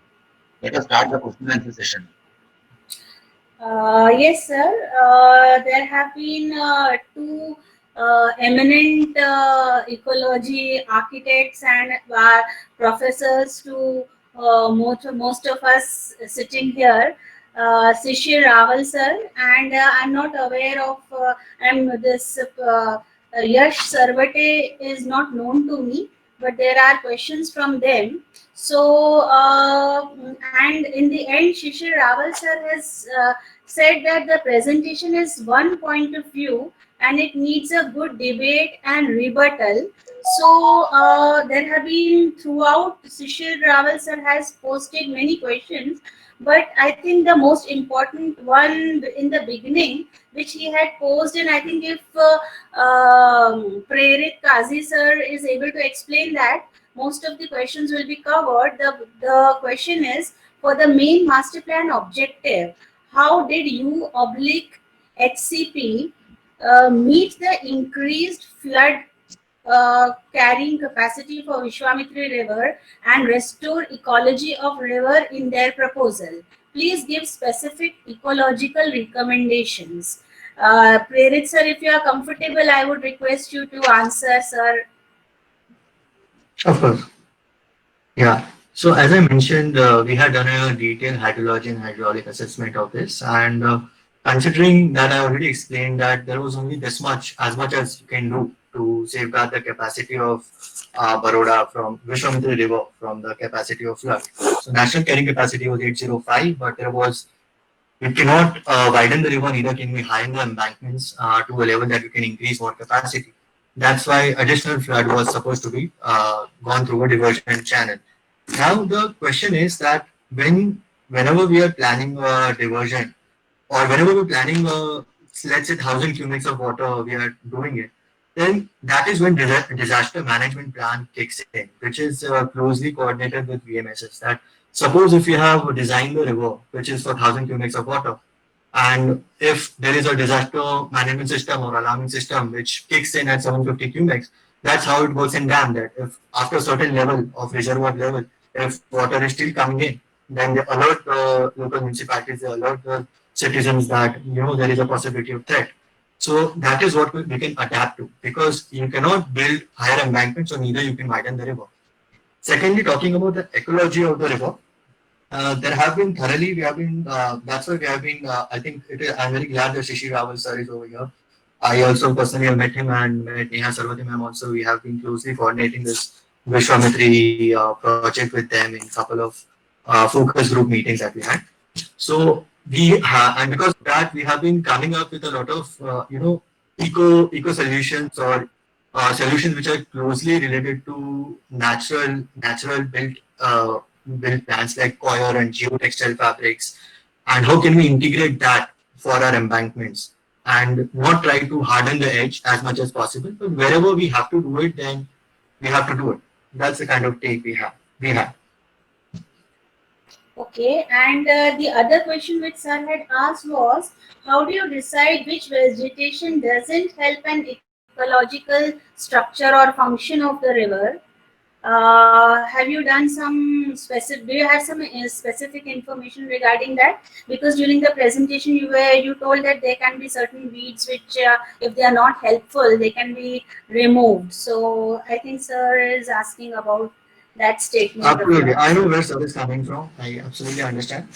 let us start the question and answer session? Yes, sir. There have been two eminent ecology architects and professors to most of us sitting here. Shishir Rawal sir, and I'm not aware of this Yash Sarvate is not known to me, but there are questions from them. So, and in the end, Shishir Rawal sir has said that the presentation is one point of view and it needs a good debate and rebuttal. So there have been throughout, Shishir Rawal sir has posted many questions, but I think the most important one in the beginning, which he had posed, and I think if Prerit Kazi sir is able to explain that, most of the questions will be covered. The question is for the main master plan objective, how did you oblique HCP meet the increased flood carrying capacity for Vishwamitri River and restore ecology of river in their proposal? Please give specific ecological recommendations. Prerit sir, if you are comfortable, I would request you to answer, sir. Of course. Yeah. So as I mentioned, we had done a detailed hydrology and hydraulic assessment of this, and considering that I already explained that there was only this much, as much as you can do to safeguard the capacity of Baroda from Vishwamitra River from the capacity of flood. So national carrying capacity was 805, but we cannot widen the river, neither can we heighten the embankments to a level that we can increase more capacity. That's why additional flood was supposed to be gone through a diversion channel. Now the question is that whenever we are planning a diversion or whenever we're planning let's say 1,000 cubics of water, we are doing it, then that is when disaster management plan kicks in, which is closely coordinated with VMSS. That suppose if you have designed a river which is for 1,000 cubics of water, and if there is a disaster management system or alarming system which kicks in at 750 cubics, that's how it works in dam. That if after a certain level of reservoir level, if water is still coming in, then they alert the local municipalities, they alert the citizens that there is a possibility of threat. So that is what we can adapt to, because you cannot build higher embankments, so neither you can widen the river. Secondly, talking about the ecology of the river, there have been thoroughly, we have been, that's why we have been, I think I'm very glad that Shishir Rawal sir is over here. I also personally have met him and met Neha Sarvati ma'am also. We have been closely coordinating this Vishwamitri project with them in a couple of focus group meetings that we had. So and because of that, we have been coming up with a lot of, eco solutions or solutions which are closely related to natural built plants like coir and geotextile fabrics, and how can we integrate that for our embankments and not try to harden the edge as much as possible, but wherever we have to do it, then we have to do it. That's the kind of take we have. Okay, and the other question which sir had asked was, how do you decide which vegetation doesn't help an ecological structure or function of the river? Have you done some specific? Do you have some specific information regarding that? Because during the presentation, you told that there can be certain weeds which, if they are not helpful, they can be removed. So I think sir is asking about that statement of Absolutely. I yours. know where sir is coming from. I absolutely understand.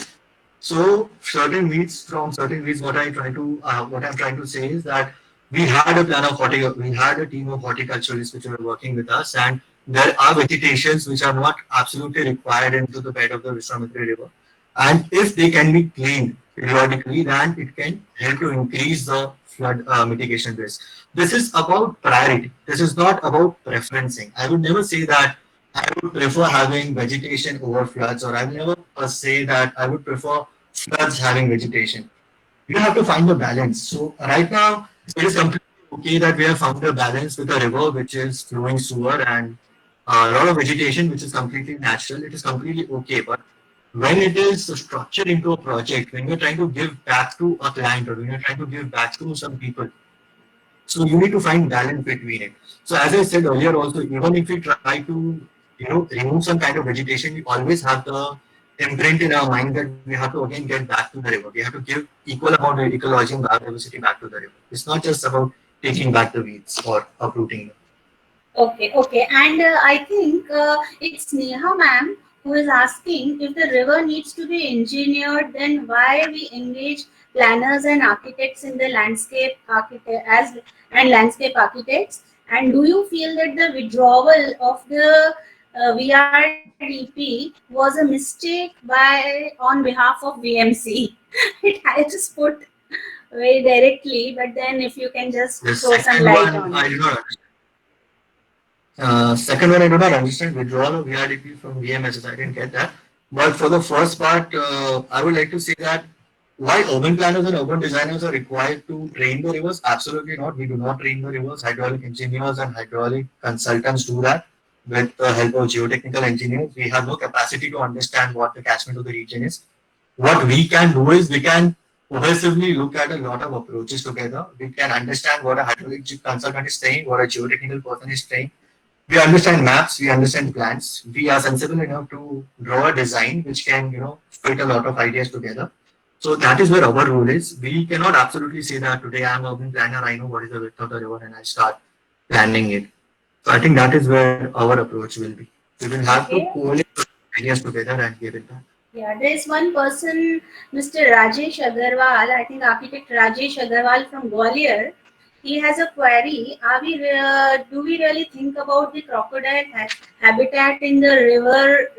So certain weeds, what I'm trying to say is that we had a team of horticulturists which were working with us, and there are vegetations which are not absolutely required into the bed of the Vishwamitra River, and if they can be cleaned periodically, then it can help to increase the flood mitigation risk. This is about priority. This is not about preferencing. I would never say that I would prefer having vegetation over floods, or I will never say that I would prefer floods having vegetation. You have to find the balance. So right now, it is completely okay that we have found a balance with a river which is flowing sewer and a lot of vegetation which is completely natural. It is completely okay. But when it is structured into a project, when you're trying to give back to a client or when you're trying to give back to some people, so you need to find balance between it. So as I said earlier, also even if we try to remove some kind of vegetation, we always have the imprint in our mind that we have to again get back to the river. We have to give equal amount of ecology and biodiversity back to the river. It's not just about taking back the weeds or uprooting them. Okay, okay. And I think it's Neha ma'am who is asking, if the river needs to be engineered, then why we engage planners and architects in the landscape architect as and landscape architects? And do you feel that the withdrawal of the VRDP was a mistake by on behalf of VMC? It I just put very directly, but then if you can just The throw some second light one on I it. do not understand. Second one, I do not understand withdrawal of VRDP from VMSs. I didn't get that. But for the first part, I would like to say that why urban planners and urban designers are required to train the rivers? Absolutely not. We do not train the rivers. Hydraulic engineers and hydraulic consultants do that with the help of geotechnical engineers. We have no capacity to understand what the catchment of the region is. What we can do is we can cohesively look at a lot of approaches together. We can understand what a hydraulic consultant is saying, what a geotechnical person is saying. We understand maps, we understand plans. We are sensible enough to draw a design which can, fit a lot of ideas together. So that is where our role is. We cannot absolutely say that today I'm an urban planner, I know what is the width of the river and I start planning it. So I think that is where our approach will be. We will have to Okay. collate ideas together and give it back. Yeah, there is one person, Mr. Rajesh Agarwal, I think architect Rajesh Agarwal from Gwalior. He has a query. Do we really think about the crocodile habitat in the river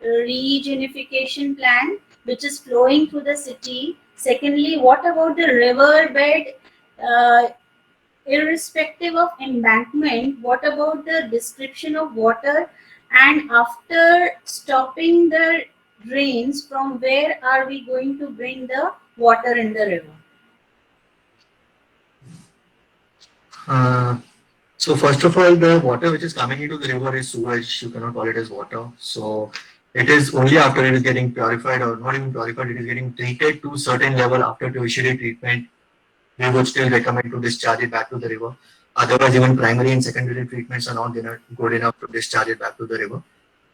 regenerification plan, which is flowing through the city? Secondly, what about the riverbed? Uh, Irrespective of embankment, what about the description of water? And after stopping the drains, from where are we going to bring the water in the river? Uh, so first of all, the water which is coming into the river is sewage. You cannot call it as water. So it is only after it is getting purified or not even purified, it is getting treated to certain level after tertiary treatment. We would still recommend to discharge it back to the river. Otherwise, even primary and secondary treatments are not good enough to discharge it back to the river.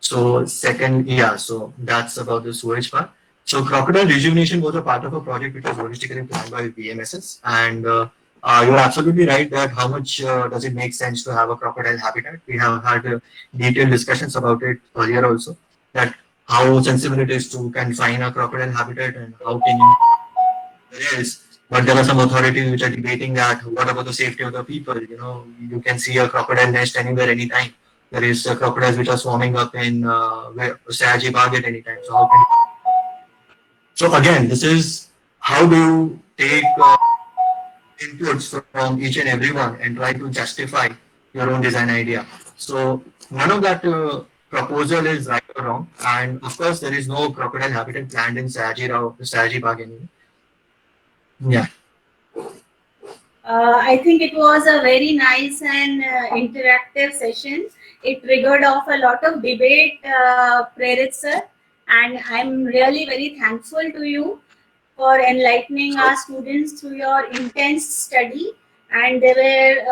So second, yeah, so that's about the sewage part. So crocodile rejuvenation was a part of a project which was holistically planned by VMSS, and you're absolutely right that how much does it make sense to have a crocodile habitat? We have had detailed discussions about it earlier also, that how sensible it is to confine a crocodile habitat and how can you there is. But there are some authorities which are debating that what about the safety of the people? You can see a crocodile nest anywhere, anytime. There is crocodiles which are swarming up in Sayaji Bagh at any time. So how can so again, this is how do you take inputs from each and everyone and try to justify your own design idea. So none of that proposal is right or wrong. And of course, there is no crocodile habitat planned in Saji Bagh anyway. Yeah. I think it was a very nice and interactive session. It triggered off a lot of debate, Prerit sir, and I'm really very thankful to you for enlightening our students through your intense study. And there were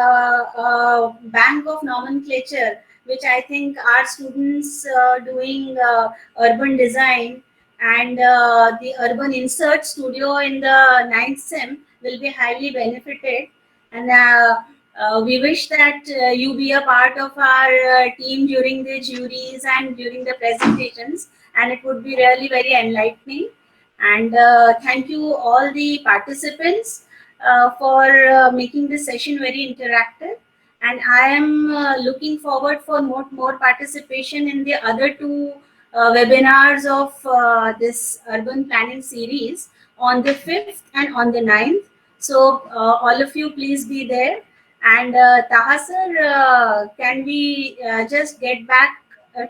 a bank of nomenclature, which I think our students doing urban design and the urban insert studio in the ninth sem will be highly benefited. And we wish that you be a part of our team during the juries and during the presentations, and it would be really very enlightening. And thank you all the participants for making this session very interactive. And I am looking forward for more participation in the other two webinars of this urban planning series on the 5th and on the 9th. So all of you please be there. And Taha sir, can we just get back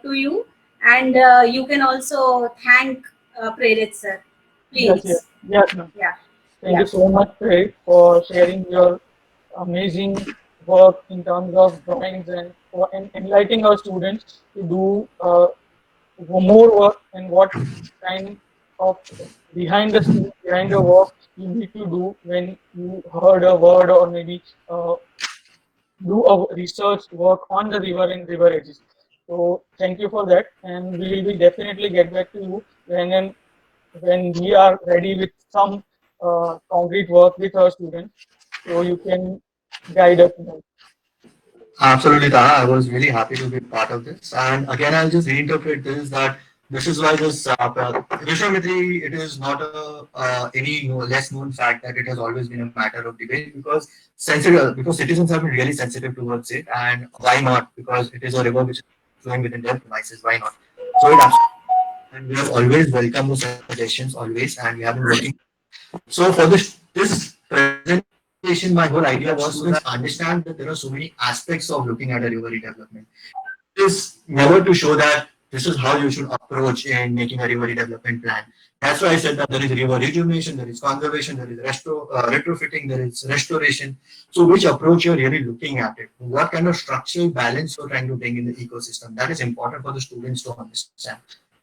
to you, and you can also thank Prerit sir. Yes, yes, Please. yes, ma'am. Yeah. Thank you so much, Craig, for sharing your amazing work in terms of drawings and for enlightening our students to do more work and what kind of behind the work you need to do when you heard a word or maybe do a research work on the river and river edges. So thank you for that, and we will be definitely get back to you when we are ready with some concrete work with our students, so you can guide us. Absolutely, Taha. I was really happy to be part of this. And again, I'll just reinterpret this that this is why this Vishwamitri, it is not any less known fact that it has always been a matter of debate because because citizens have been really sensitive towards it. And why not? Because it is a river which is flowing within their premises. Why not? So it absolutely, and we have always welcomed those suggestions, always, and we have been working. So for this presentation, my whole idea was to understand that there are so many aspects of looking at a river redevelopment. It is never to show that this is how you should approach in making a river redevelopment plan. That's why I said that there is river rejuvenation, there is conservation, there is retrofitting, there is restoration. So which approach you're really looking at it? What kind of structural balance you're trying to bring in the ecosystem? That is important for the students to understand.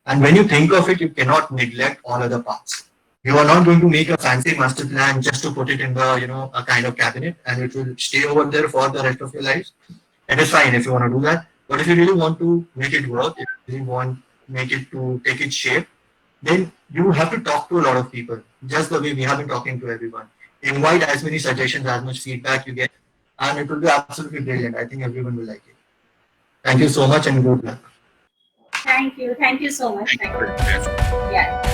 And when you think of it, you cannot neglect all other parts. You are not going to make a fancy master plan just to put it in the, a kind of cabinet and it will stay over there for the rest of your lives. It is fine if you want to do that. But if you really want to make it work, if you really want make it to take its shape, then you have to talk to a lot of people, just the way we have been talking to everyone. Invite as many suggestions, as much feedback you get, and it will be absolutely brilliant. I think everyone will like it. Thank you so much and good luck. Thank you. Thank you so much. Thank you. Yeah.